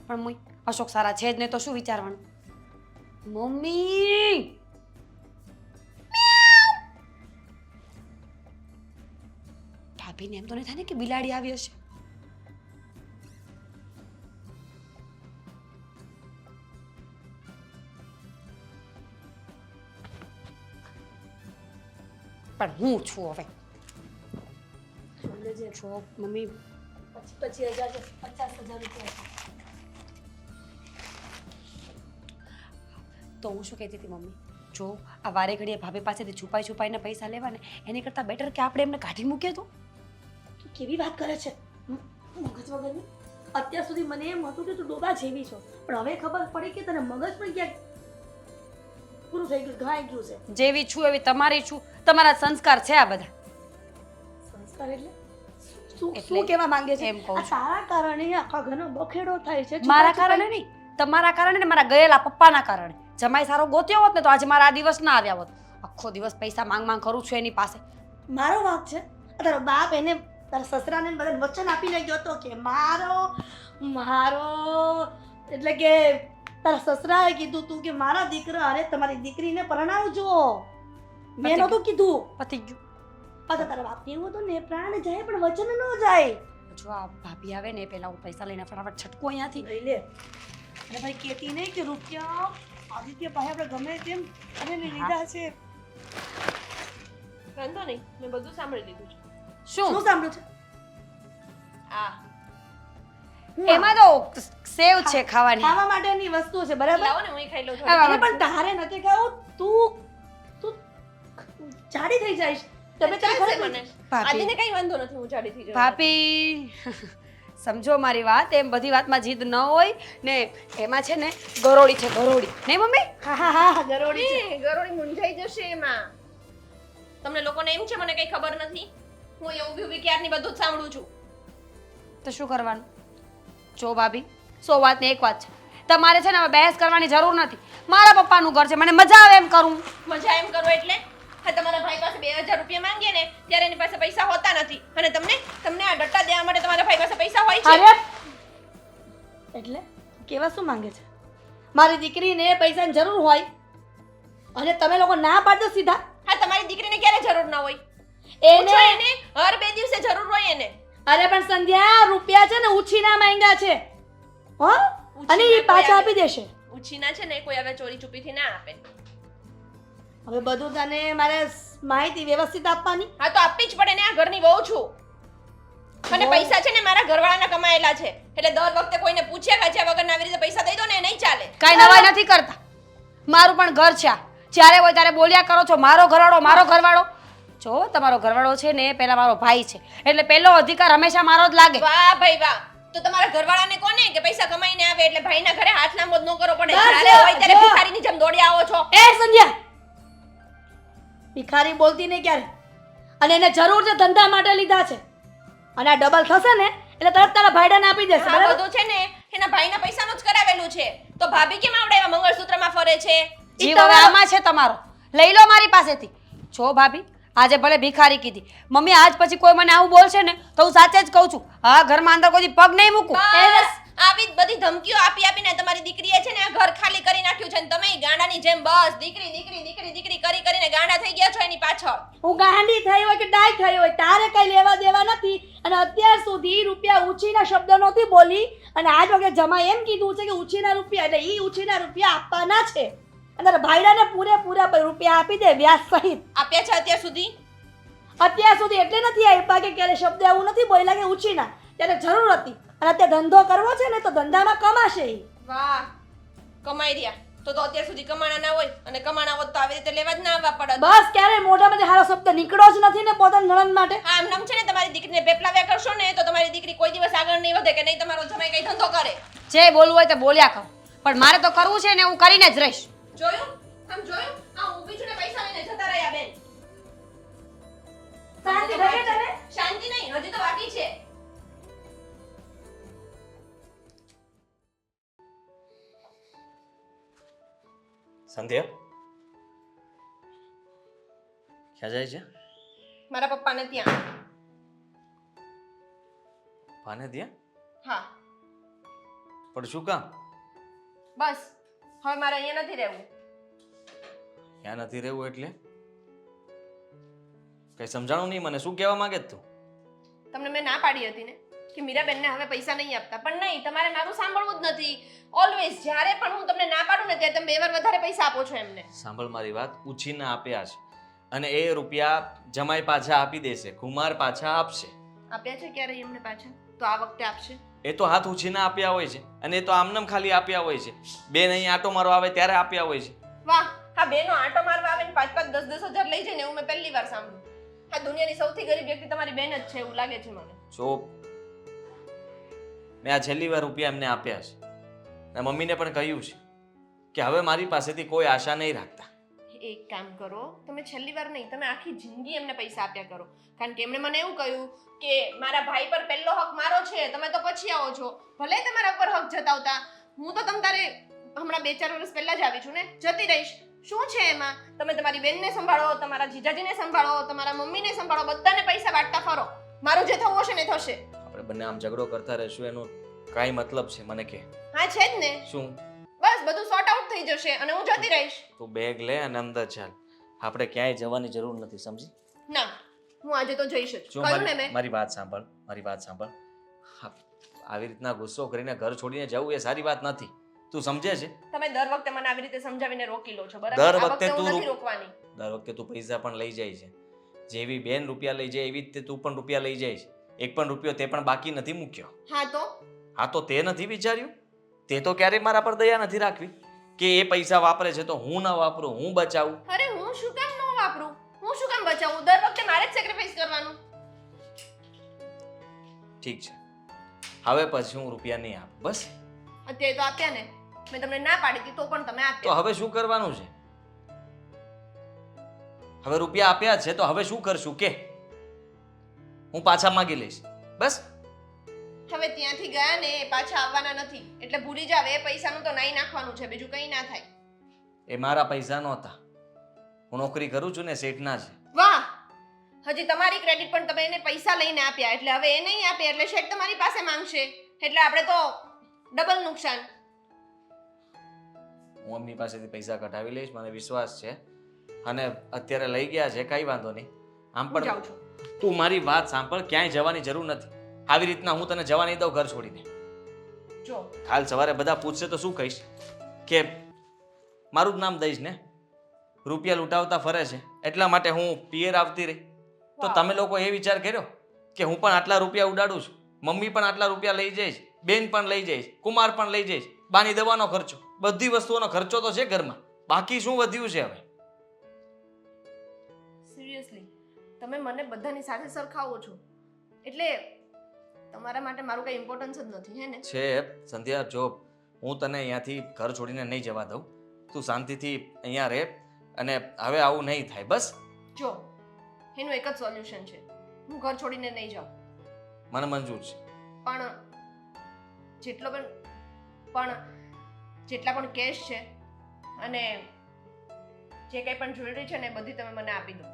પણ મમ્મી અશોક સારા છે જ નહીં તો શું વિચારવાનું? મમ્મી ભાભીને એમ તો નહીં થાય ને કે બિલાડી આવી હશે? પણ હું છું હવે. લેજે. છો મમ્મી, 25,000 છે, 50,000 રૂપિયા. તો હું શું કહેતી હતી મમ્મી, જો આ વારે ઘડીએ ભાભી પાસેથી છુપાઈને પૈસા લેવા ને એની કરતાં બેટર કે આપણે એમને કાઢી મૂકીએ તો. તું કેવી વાત કરે છે મગજ વગરની? અત્યાર સુધી મને એમ હતું કે તું ડોબા જેવી છો, પણ હવે ખબર પડી કે તને મગજ પણ ક્યાંક પૂરું થઈ ગયું, ઘાઈ ગયું છે. જેવી છું એવી તમારી છું. તમારા સંસ્કાર છે આ બધા. સંસ્કાર એટલે શું એટલે શું કહેવા માંગે છે? એમ કહું આ છું. તારા કારણે આખા ઘરનો બખેડો થાય છે. મારા કારણે નહીં, તમારા કારણે ને મારા ગયેલા પપ્પાના કારણે. જમાઈ સારો ગોત્યો હોત ને તો આજે મારા આ દિવસ ના આવ્યા હોત. આખો દિવસ પૈસા માંગ કરું છું એની પાસે. મારો વાંક છે? તારો બાપ એને તારા સસરાને બધાને વચન આપીને ગયો હતો કે મારો એટલે કે તારા સસરાએ કીધું તું કે મારા દીકરા અરે તમારી દીકરીને પરણાવજો. મેં નહોતું કીધું. પતી ગયું. પાછા તારા બાપ એવું હતું ને, પ્રાણ જાય પણ વચન ન જાય. જો આ ભાભી આવે ને પહેલા હું પૈસા લઈને ફટાફટ છટકું અહીંયાથી. લઈ લે. અને ભાઈ કહેતી નહીં કે રૂપિયા આદિત્ય પાસે આપણે ગમે તેમ અને લીધા છે. વાંધો નહીં, મેં બધું સાંભળી લીધું છે. શું શું સાંભળ્યું છે? આ એમાં તો સેવ છે ખાવાની. ખાવા માટેની વસ્તુ છે બરાબર. લાવો ને હું ખાઈ લઉં છું. અરે પણ તારે નથી ખાવું. તું જાડી થઈ જઈશ. તમે ચાલશે મને. ભાભી આદિને કઈ વાંધો નથી, હું જાડી થઈ જાઉં. ભાભી સમજો મારી વાત. એમ બધી વાતમાં જીદ ન હોય ને. એમાં છે ને ગરોળી છે, ગરોળી નહીં મમ્મી? હા હા હા ગરોળી છે. ગરોળી મુંજાઈ જશે એમાં. તમને લોકોને એમ છે મને કઈ ખબર નથી? હું એવું ઊભી ક્યારની બધું જ સાંભળું છું. તો શું કરવાનું? જો ભાભી 100 વાતને એક વાત છે. તમારે છે ને હવે બહેસ કરવાની જરૂર નથી. મારા પપ્પાનું ઘર છે, મને મજા આવે એમ કરું. મજા એમ કરો એટલે હા તમારા ભાઈ પાસે 2000 રૂપિયા માંગીએ ને ત્યારે એની પાસે પૈસા હોતા નથી અને તમને આ ડટ્ટા દેવા માટે તમારા ભાઈ પાસે પૈસા હોય છે. અરે એટલે કેવા શું માંગે છે? મારી દીકરીને પૈસાની જરૂર હોય અને તમે લોકો ના પાડો સીધા. હા તમારી દીકરીને ક્યારે જરૂર ના હોય? એને પૂછો એને, હર 2 દિવસે જરૂર હોય એને. અરે પણ સંધ્યા, રૂપિયા છે ને ઉછીના માંગ્યા છે હો, અને એ પાછા આપી દેશે. ઉછીના છે ને કોઈ હવે ચોરી ચૂપીથી ના આપે. હવે બધું તને મારે માહિતી વ્યવસ્થિત આપવાની. હા તો આપવી જ પડે ને, આ ઘરની વહુ છું અને પૈસા છે ને મારા ઘરવાળાના કમાયેલા છે એટલે દર વખતે કોઈને પૂછ્યા કાચ્યા વગર આવી રીતે પૈસા દઈ દો ને, એ નહીં ચાલે. કાંઈ નવાઈ નથી કરતા. મારું પણ ઘર છે આ. જ્યારે હોય ત્યારે બોલ્યા કરો છો મારો ઘરવાળો મારો ઘરવાળો. જો તમારો ઘરવાળો છે ને પહેલા મારો ભાઈ છે એટલે પહેલો અધિકાર હંમેશા મારો જ લાગે. વાહ ભાઈ વાહ. તો તમારા ઘરવાળાને કોને કે પૈસા કમાઈને આવે એટલે ભાઈના ઘરે હાથ લાંબો જ ન કરવો પડે. બસ જ્યારે હોય ત્યારે જો. ભિખારીની જેમ દોડી આવો છો. એ સંધ્યા, ભિખારી બોલતી નહીં ક્યારે. અને એને જરૂર છે, ધંધા માટે લીધા છે અને આ ડબલ થશે ને એટલે તરત તારા ભાઈડાને આપી દેશે. આ બરાબર? બધું છે ને એના ભાઈના પૈસાનું જ કરાવેલું છે. તો ભાભી કેમ આવડે એવા મંગળસૂત્રમાં ફરે છે? જીવ હવે આમાં છે તમારો. લઈ લો મારી પાસેથી. જો ભાભી, આજે ભલે ભિખારી કીધી, મમ્મી આજ પછી કોઈ મને આવું બોલશે ને તો હું સાચે જ કહું છું, હા ઘરમાં અંદર કોઈ પગ નહીં મૂકું. બસ આવી જ બધી ધમકીઓ આપી આપીને તમારી દીકરીએ છે ને આ ઘર ખાલી કરી નાખ્યું છે ને તમે ગાંડાની જેમ બસ દીકરી દીકરી દીકરી દીકરી કરી કરીને ગાંડા થઈ ગયા છો એની પાછળ. હું ગાંડી થઈ હોય કે ડાય થઈ હોય તારે કઈ લેવા દેવા નથી. અને અત્યાર સુધી રૂપિયા ઉછીના શબ્દ નહોતી બોલી અને આજ વખતે જમા એમ કીધું છે કે ઉછીના રૂપિયા એટલે ઈ ઉછીના રૂપિયા આપવાના છે. અને ભાઈડાને પૂરેપૂરા રૂપિયા આપી દે વ્યાજ સહિત. આપ્યા છે અત્યાર સુધી? અત્યાર સુધી એટલે નથી આપ્યા કે ક્યારે શબ્દ એવું નથી બોલ્યા કે ઉછીના. ત્યારે જરૂર હતી અને અત્યારે ધંધો કરવો છે ને તો ધંધામાં કમાશે ઈ. વાહ કમાઈ રહ્યા. તો અત્યાર સુધી કમાણા ના હોય અને કમાણા હોત તો આવી રીતે લેવા જ ના આવવા પડત. બસ ક્યારે મોઢામાંથી હારો શબ્દ નીકળો જ નથી ને પોતાના નણંદ માટે. આમ નામ છે ને તમારી દીકરીને પેપલાવ્યા કરશો ને તો તમારી દીકરી કોઈ દિવસ આગળ નહીં વધે કે નહીં તમારો જમાઈ કઈ ધંધો કરે. જે બોલવું હોય તે બોલ્યા કરો, પણ મારે તો કરવું છે ને હું કરીને જ રહીશ. જોયું? આમ જોયું? આ ઊભી છું ને પૈસા લઈને જતા રહ્યા બેન. શાંતિ રહે તને? શાંતિ નહીં, હજી તો બાકી છે. સંધ્યા ક્યાં જાય છે? મારા પપ્પાને ત્યાં. પાને ત્યાં? હા પણ શું કામ? બસ હવે મારે અહીંયા નથી રહેવું. ક્યાં નથી રહેવું એટલે? કઈ સમજાણું નહીં મને, શું કહેવા માંગે તું? તમને મેં ના પાડી હતી ને કે મીરાબેનને હવે પૈસા નહીં આપતા, પણ નહીં, તમારે મારું સાંભળવું જ નથી. ઓલવેઝ જ્યારે પણ હું તમને ના પાડું ને ત્યારે તમે 2 વાર વધારે પૈસા આપો છો એમને. સાંભળ મારી વાત, ઉછીના આપ્યા છે અને એ રૂપિયા જમાઈ પાછા આપી દેશે, કુમાર પાછા આપશે. આપ્યા છે ક્યારે એમને પાછા? તો આ વખતે આપશે. એ તો હાથ ઉછીના આપ્યા હોય છે અને એ તો આમનામ ખાલી આપ્યા હોય છે. બેન અહીં આટો મારો આવે ત્યારે આપ્યા હોય છે. વાહ, હા બેનો આંટો મારવા આવે ને 5-5 10-10 હજાર લઈ જાય ને એવું મેં પહેલી વાર સાંભળ્યું. આ દુનિયાની સૌથી ગરીબ વ્યક્તિ તમારી બેન જ છે એવું લાગે છે મને. જો મેં આ છેલ્લી વાર રૂપિયા એમને આપ્યા છે અને મમ્મીને પણ કહ્યું છે કે હવે મારી પાસેથી કોઈ આશા નહીં રાખતા. એક કામ કરો, તમે છેલ્લી વાર નહીં, તમે આખી જિંદગી એમને પૈસા આપ્યા કરો. કારણ કે એમણે મને એવું કહ્યું કે મારા ભાઈ પર પહેલો હક મારો છે, તમે તો પછી આવો છો. ભલે તમારા પર હક જતાવતા, હું તો તમ તારે હમણાં 2-4 વર્ષ પહેલા જ આવી છું ને, જતી રહીશ. શું છે એમાં? તમે તમારી બેનને સંભાળો, તમારા જીજાજીને સંભાળો, તમારા મમ્મીને સંભાળો, બધાને પૈસા વાટતા ફરો. મારું જે થવું હશે ને થશે. આપણે બંને આમ ઝઘડો કરતા રહેશું એનો કાંઈ મતલબ છે મને કે? હા છે જ ને. શું? બસ બધું સોર્ટ આઉટ થઈ જશે અને હું જતી રહીશ. તું બેગ લે અને અંદર ચાલ. આપણે ક્યાંય જવાની જરૂર નથી, સમજી? ના, હું આજે તો જઈશ જ. જો કહ્યું ને મેં. મારી વાત સાંભળ, મારી વાત સાંભળ. હા, આવી રીતના ગુસ્સો કરીને ઘર છોડીને જવું એ સારી વાત નથી. તું સમજે છે? તમે દર વખતે મને આવી રીતે સમજાવીને રોકી લો છો, બરાબર? દર આ વખતે હું તું નથી રોકવાની. દર વખતે તું પૈસા પણ લઈ જાય છે. જેવી બેન રૂપિયા લઈ જાય એવી જ તે તું પણ રૂપિયા લઈ જાય છે. એક પણ રૂપિયો તે પણ બાકી નથી મૂક્યો. હા તો હા તો તે નથી વિચાર્યું? તે તો ક્યારેય મારા પર દયા નથી રાખવી કે એ પૈસા વાપરે છે તો હું ન વાપરું, હું બચાવું. અરે હું શું કામ ન વાપરું? હું શું કામ બચાવું? દર વખતે મારે જ સેક્રિફાઈસ કરવાનું. ઠીક છે, હવે પછી હું રૂપિયા નહીં આપું, બસ. અત્યારે તો આપ્યા ને, મેં તમને ના પાડી હતી તો પણ તમે તો આપ્યા. હવે શું કરવાનું છે? હવે રૂપિયા આપ્યા છે તો હવે શું કરશું કે? હું પાછા માંગી લઈશ, બસ. હવે ત્યાંથી ગયા ને એ પાછા આવવાના નથી એટલે ભૂલી જાવ એ પૈસાનું તો નાઈ નાખવાનું છે બીજું કંઈ ના થાય. એ મારા પૈસા નહોતા. હું નોકરી કરું છું ને શેઠના છે. વાહ, હજી તમારી ક્રેડિટ પણ તમે એને પૈસા લઈને આપ્યા એટલે હવે એ નહીં આપે એટલે શેઠ તમારી પાસે માંગશે એટલે આપણે તો ડબલ નુકસાન. હું એમની પાસેથી પૈસા કઢાવી લઈશ, મને વિશ્વાસ છે. અને અત્યારે લઈ ગયા છે, કઈ વાંધો નહીં. આમ હું પણ જાઉં છું. તું મારી વાત સાંભળ, ક્યાંય જવાની જરૂર નથી. આવી રીતના હું તને જવા નહીં દઉં ઘર છોડીને. જો કાલ સવારે બધા પૂછશે તો શું કહીશ? કે મારું જ નામ દઈશ ને, રૂપિયા લૂંટાવતા ફરે છે એટલા માટે હું પિયર આવતી રહી. તો તમે લોકો એ વિચાર કર્યો કે હું પણ આટલા રૂપિયા ઉડાડું છું, મમ્મી પણ આટલા રૂપિયા લઈ જઈશ, બેન પણ લઈ જઈશ, કુમાર પણ લઈ જઈશ, બાની દવાનો ખર્ચો, બધી વસ્તુઓનો ખર્ચો તો છે ઘરમાં, બાકી શું વધ્યું છે હવે? સિરિયસલી તમે મને બધાની સાથે સરખાવો છો એટલે તમારા માટે મારું કઈ ઇમ્પોર્ટન્સ જ નથી હે ને? છે સંધ્યા, જો હું તને અહીંયાથી ઘર છોડીને નહીં જવા દઉં. તું શાંતિથી અહીંયા રહે અને હવે આવું નહીં થાય બસ. જો એનું એક જ સોલ્યુશન છે, હું ઘર છોડીને નહીં જાઉં. મને મંજૂર છે. પણ જેટલા પણ કેશ છે અને જે કંઈ પણ જ્વેલરી છે ને એ બધી તમે મને આપી દો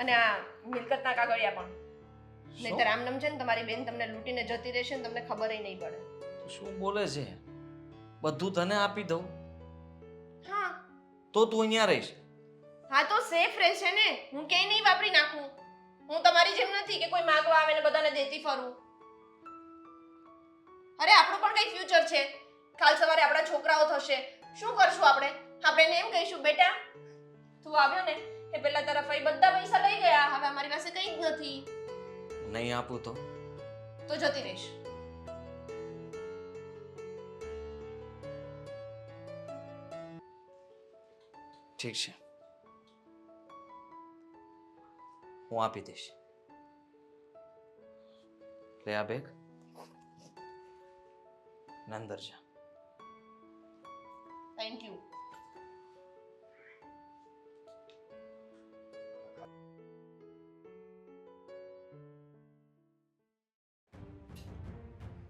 અને આ મિલકતના કાગળિયા પણ. નહીંતર આમનામ છે ને તમારી બેન તમને લૂંટીને જતી રહેશે ને તમને ખબર નહીં પડે. તું શું બોલે છે? બધું તને આપી દઉં હા તો તું અહીંયા રહીશ? હા તો સેફ રહેશે ને, હું ક્યાંય નહીં વાપરી નાખું. હું તમારી જેમ નથી કે કોઈ માંગવા આવે ને બધાને દેતી ફરું. અરે આપણું પણ કઈ ફ્યુચર છે. કાલ સવારે આપણા છોકરાઓ થશે, શું કરશું આપણે? આપણે એને એમ કહીશું બેટા તું આવ્યો ને એ પેલા તારા ફઈ બધા પૈસા લઈ ગયા, હવે અમારી પાસે કંઈ જ નથી. નહીં આપું તો જતી રહીશ. ઠીક છે, હું આપી દઈશ. લે આ બેગ ને અંદર જા. Thank you.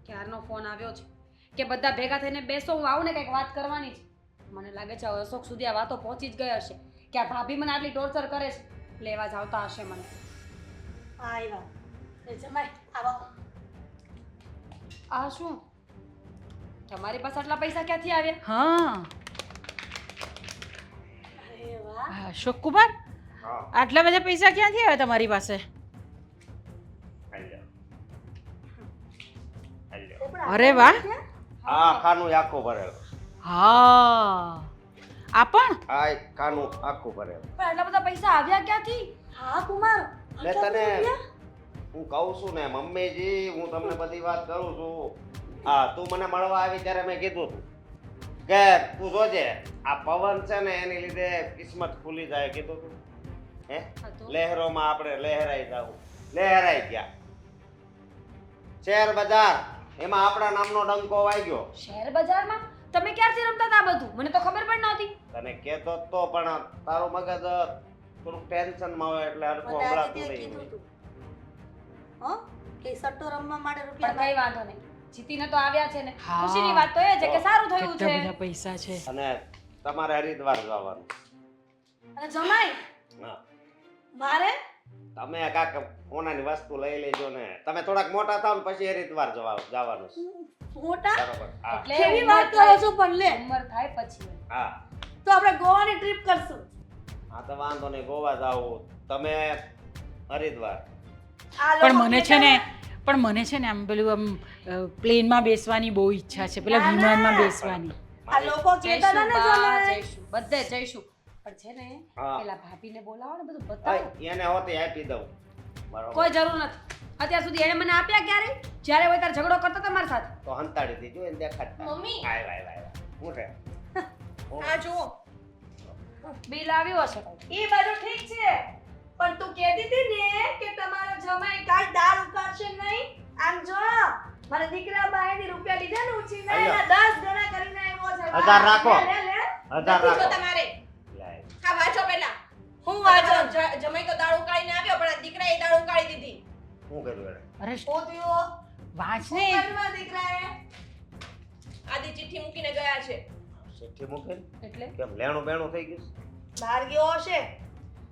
ક્યારનો ફોન આવ્યો છે કે બધા ભેગા થઈને બેસો, હું આવું ને કંઈક વાત કરવાની છે. મને લાગે છે હવે અશોક સુધી આ વાતો પહોંચી જ ગઈ હશે કે આ ભાભી મને આટલી ટોર્ચર કરે છે, લેવા જ આવતા હશે મને. આવ્યા જમાઈ આવો. આ શું? તમારી પાસે આટલા પૈસા ક્યાંથી આવ્યા? હા અરે વાહ, અશોક કુમાર, હા આટલા બધા પૈસા ક્યાંથી આવ્યા તમારી પાસે? અરે વાહ. આ ખાનું આખું ભરેલું. હા આ પણ આ એક ખાનું આખું ભરેલું. પણ આટલા બધા પૈસા આવ્યા ક્યાંથી? હા કુમાર, લે તને હું કહું છું ને મમ્મીજી, હું તમને બધી વાત કરું છું. હા તું મને મળવા આવી ત્યારે મેં કીધું તું કે તું જોજે આ પવન છે ને એની લીધે કિસ્મત ખુલી જાય કીધું તું. હે લહેરોમાં આપણે લહેરાઈ જાવ, લહેરાઈ ગયા. શેર બજાર એમાં આપણા નામનો ડંકો વાગ્યો. શેર બજારમાં તમે ક્યારથી રમતા હતા આ બધું? મને તો ખબર પણ નહોતી. તને કહેતો જ તો પણ તારું મગજ થોડુંક ટેન્શનમાં હોય એટલે હરખું સંભળાતું નહીં. હો કે સટ્ટો રમવા માટે પણ રૂપિયા કઈ વાંધો નહીં, જીતીને તો આવ્યા છે ને. હા. ખુશીની વાત તો એ છે કે સારું થયું કેટલા છે. બધા પૈસા છે. અને તમારે હરિદ્વાર જવાનું. અને જમાઈ હા મારે તમે કાંક સોનાની વસ્તુ લઈ લેજો ને. તમે થોડાક મોટા થાવ ને પછી હરિદ્વાર જવાનું છે. મોટા બરોબર હા એટલે કેવી ઉંમર વાત કરો થાય- છો પણ લે, ઉંમર થાય પછી. હા તો આપણે ગોવાની ટ્રીપ કરશું. હા તો વાંધો નહીં, ગોવા જાવું, તમે હરિદ્વાર. આ લોકો પણ મને છે ને કહેતા પણ મને છે ને આમ પેલું આમ પ્લેનમાં બેસવાની બહુ ઈચ્છા છે, પેલા ના, ના. વિમાનમાં બેસવાની. આ લોકો કહેતા હતા જઈશું ને બા, જમાઈ જઈશું બધે જઈશું. પણ છે ને હા. પેલા ભાભીને બોલાવો ને બધું હા, બતાવો. એને હોતી આપી દઉં. બરોબર કોઈ જરૂર નથી. અત્યાર સુધી એને મને આપ્યા ક્યારે? જ્યારે હોય ત્યારે ઝઘડો કરતો હતો મારી સાથે. તો હંતાડી દીધું એને દેખાડતા. મમ્મી. આય વાય વાય હું છે આ જુઓ બિલ આવ્યું હશે. એ બધું ઠીક છે પણ તું કહેતી હતી ને કે તમારો જમાઈ કાલ દાળ ઉકાળશે નહીં. આમ જો મારા દીકરા બાએથી રૂપિયા લીધા ને ઉછીને હાલો. એના 10 ગણા કરીને આવ્યો છે. 1000 રાખો. લે, લે, લે. 1000 જો રાખો. તમારે લાય. હા વાંચો પહેલા. હું વાંચો જમાઈ તો દાળ ઉકાળીને આવ્યો પણ આ દીકરાએ દાળ ઉકાળી દીધી. શું કર્યું એને? અરે પોતીઓ વાંચ ને ઘરમાં દીકરાએ આદિ ચિઠ્ઠી મૂકીને ગયા છે. ચિઠ્ઠી મૂકે એટલે કેમ લેણું બેણું થઈ ગયું બહાર ગયો હશે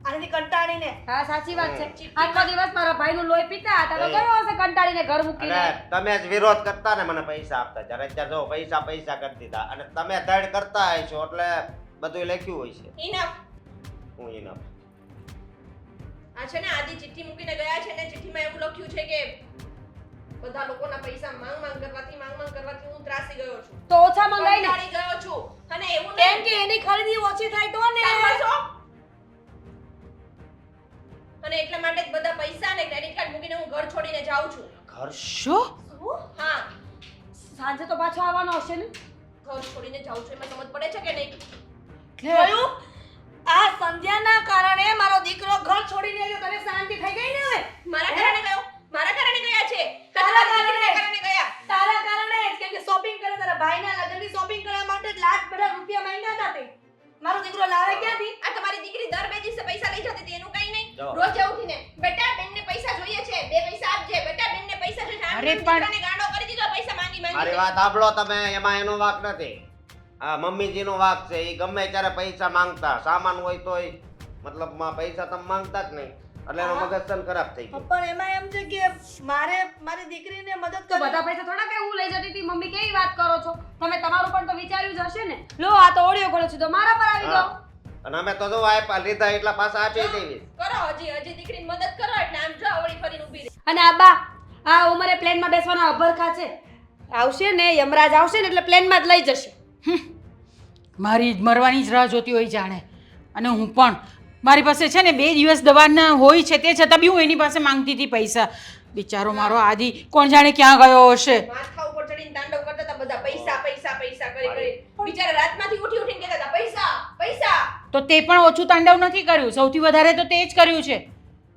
આનાથી કંટાળીને. હા સાચી વાત છે. આખો દિવસ મારા ભાઈનું લોહી પીતા હતા તો ગયો હશે કંટાળીને ઘર મૂકીને. અને તમે જ વિરોધ કરતા ને મને પૈસા આપતા જ્યારે અત્યારે જો પૈસા પૈસા કરી દીધા અને તમે ધડ કરતા હશો એટલે બધું લખ્યું હોય છે. ઇનફ. હું એના આ છે ને આદિ ચિઠ્ઠી મૂકીને ગયા છે ને ચિઠ્ઠીમાં એવું લખ્યું છે કે બધા લોકોના પૈસા માંગ કરવાથી હું ત્રાસી ગયો છું. તો ઓછા મંગાઈ ને કંટાળી ગયો છું અને એવું કેમ નહીં કે એની ખરીદી ઓછી થાય તો ને. સાંભળશો? અને એટલા માટે જ બધા પૈસા ને ક્રેડિટ કાર્ડ મૂકીને હું ઘર છોડીને જાઉં છું. ઘર શું હા, સાંજે તો પાછો આવવાનો હશે ને. ઘર છોડીને જાઉં છું એમાં સમજ પડે છે કે નહીં? જોયું? આ સંધ્યાના કારણે મારો દીકરો ઘર છોડીને ગયો. તને શાંતિ થઈ ગઈ ને હવે? મારા કારણે ગયો, મારા કારણે ગયા છે. તારા તમારા કારણે. કારણે ગયા. તારા કારણે જ, કેમ કે શોપિંગ કરે તારા ભાઈના લગ્નની શોપિંગ કરવા માટે જ લાખ બધા રૂપિયા માંગ્યા હતા તે. મારો દીકરો લાવે ક્યાંથી? આ તમારી દીકરી દર 2 દિવસે પૈસા લઈ જતી હતી એનું કઈ નહીં. જાઓ. રોજ ઉઠીને બેટા બેનને પૈસા જોઈએ છે, 2 પૈસા આપજે, બેટા બેનને પૈસા જોઈએ છે. આમ અરે તેમ પણ- દીકરાને ગાંડો કરી દીધો પૈસા માંગી મારી માંગી. વાત સાંભળો તમે એમાં એનો વાંક નથી આ મમ્મીજીનો વાંક છે એ ગમે ત્યારે પૈસા માંગતા સામાન હોય તોય મતલબમાં પૈસા તમે માંગતા જ નહીં એટલે એનો મગજ તન ખરાબ થઈ ગયો પણ એમાં એમ છે કે મારે મારી દીકરીને મદદ તો બધા કરવી. પૈસા થોડા કે હું લઈ જતી હતી. મમ્મી કેવી વાત કરો છો તમે? તમારું પણ તો વિચાર્યું જ હશે ને. લો આ તો ઓડિયો પડ્યો છે તો મારા પર આવી જાઓ. અને અમે તો જો આપ્યા લીધા એટલા પાછા આપી દેવી કરો હજી દીકરીની મદદ કરો એટલે આમ જો આવડી ફરીને ઊભી રહે. અને આ બા આ ઉંમરે પ્લેનમાં બેસવાના અભરખા છે. આવશે ને યમરાજ આવશે ને એટલે પ્લેનમાં જ લઈ જશે. મારી જ મરવાની જ રાહ જોતી હોય જાણે. અને હું પણ મારી પાસે છે ને 2 દિવસ દવાના હોય છે તે છતાં બી હું એની પાસે માંગતી હતી પૈસા. બિચારો મારો આદિ કોણ જાણે ક્યાં ગયો હશે. માથા ઉપર ચડીને તાંડવ કરતા હતા બધા પૈસા પૈસા પૈસા કરી કરી. બિચારા રાતમાંથી ઉઠી ઉઠીને કહેતા હતા પૈસા પૈસા. તો તે પણ ઓછું તાંડવ નથી કર્યું. સૌથી વધારે તો તે જ કર્યું છે.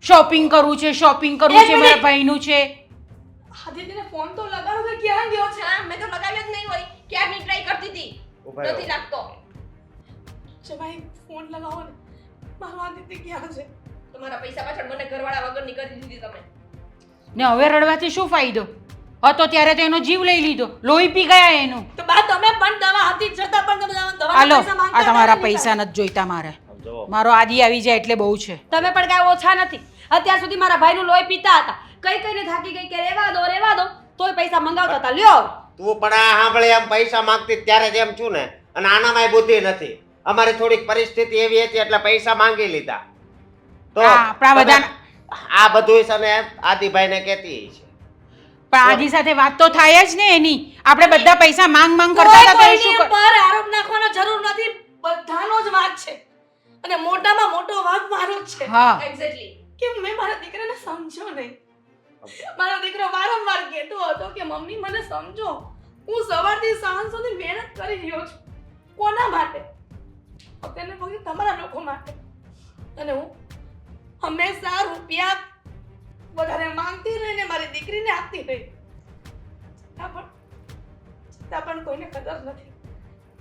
શોપિંગ કરવું છે, શોપિંગ કરવું છે, મારા ભાઈનું છે. આદિત્યને ફોન તો લગાડો કે ક્યાં ગયો છે? હા, મેં તો લગાવ્યો જ નહીં હોય. ક્યારની ટ્રાય કરતી હતી. ઉભા રહો. નથી લાગતો. ભાઈ ફોન લગાવો ને. મારો આદિત્ય ક્યાં છે? તમારા પૈસા પાછળ મને ઘરવાળા વગરની કરી દીધી તમે. ને હવે રડવાથી શું ફાયદો? હતો ત્યારે તો એનો જીવ લઈ લીધો, લોહી પી ગયા એનું. તો બા તમે પણ દવા હતી છતાં પણ તમે દવાના હાલો પૈસા માંગતા આ તમારા હતા ને પૈસા નથી જોઈતા મારે. આમ જુઓ મારો આદિ આવી જાય એટલે બહુ છે. તમે પણ કાંઈ ઓછા નથી. અત્યાર સુધી મારા ભાઈનું લોહી પીતા હતા. કઈ કઈને થાકી ગઈ કે રેવા દો તોય પૈસા મંગાવતા હતા. લ્યો તું પણ આ સાંભળે એમ પૈસા માંગતી ત્યારે જ એમ છું ને અને આનામાંય બુદ્ધિ નથી અમારી થોડીક પરિસ્થિતિ એવી હતી એટલે પૈસા માંગી લીધા તો હા, આપણા તમે બધાના- આ બધું છે ને આદિભાઈને કહેતી છે પણ આદિ સાથે વાત તો થાય જ ને એની. આપણે બધા પૈસા માંગ કરતા કોઈ હતા તો એ કોઈની શું કર- પર આરોપ નાખવાનો જરૂર નથી. બધાનો જ વાંક છે અને મોટામાં મોટો વાંક મારો જ છે. હા એક્ઝેક્ટલી. કે મેં મારા દીકરાને સમજ્યો નહીં. મારો દીકરો વારંવાર કહેતો હતો કે મમ્મી મને સમજો. હું સવારથી સાંજ સુધી મહેનત કરી રહ્યો છું. કોના માટે? તેને ફક્ત તમારા લોકો માટે. અને હું હંમેશા રૂપિયા વધારે માંગતી રહીને મારી દીકરીને આપતી રહી. છતાં પણ કોઈને કદર નથી.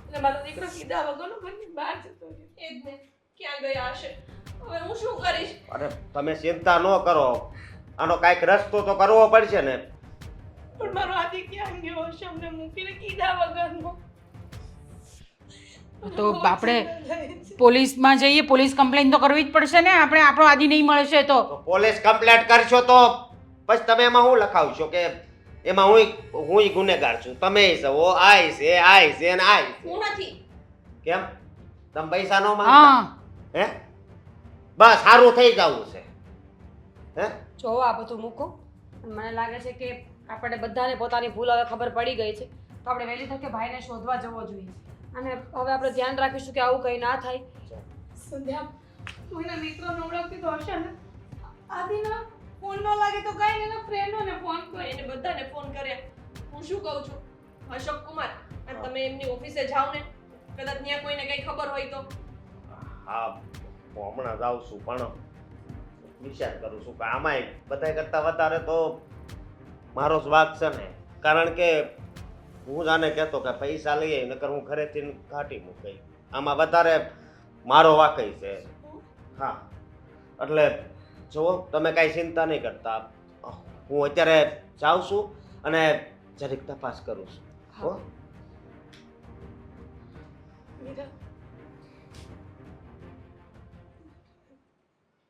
એટલે મારો દીકરો કીધા વગરનો ઘરની બહાર જતો રહ્યો. એ જ ને. ક્યાં ગયા હશે? હવે હું શું કરીશ? અરે તમે ચિંતા ન કરો આનો કાંઈક રસ્તો તો કરવો પડશે ને પણ મારો આદિ ક્યાં ગયો હશે અમને મૂકીને કીધા વગરનો? તો આપણે પોલીસમાં જઈએ, પોલીસ કમ્પ્લેન તો કરવી જ પડશે ને. આપણે આપણો આદિ નહીં મળશે તો. તો પોલીસ કમ્પ્લેન્ટ કરશો તો પછી તમે એમાં શું લખાવશો કે એમાં હું ગુનેગાર છું તમે છો આય છે ને આય છે હું નથી. કેમ તમે પૈસા ન માંગતા હા હે બસ સારું થઈ જવું છે હે જો આ બધું મૂકો. મને લાગે છે કે આપણે બધાને પોતાની ભૂલ હવે ખબર પડી ગઈ છે તો આપણે વહેલી તકે ભાઈને શોધવા જવો જોઈએ. અને હવે આપણે ધ્યાન રાખીશું કે આવું કંઈ ના થાય. સંધ્યા તું એના મિત્રોને ઓળખતી તો હશે ને? આદિના ફોન ન લાગે તો કઈ એના ફ્રેન્ડોને ફોન કર. એને બધાને ફોન કર્યા. હું શું કહું છું? અશોક કુમાર, અને તમે એમની ઓફિસે જાઓ ને. કદાચ ત્યાં કોઈને કઈ ખબર હોય તો. હા હું હમણાં જાઉં છું પણ વિચાર કરું છું કે આમાંય બધા કરતા વધારે તો મારો જ વાંક છે ને કારણ કે હું જાણે કહેતો કે પૈસા લઈએ નકર હું ઘરેથી કાઢી મૂકી આમાં વધારે મારો વાકઈ છે હા એટલે જુઓ તમે કાંઈ ચિંતા નહીં કરતા હું અત્યારે જાઉં છું અને જરીક તપાસ કરું છું હો મીરા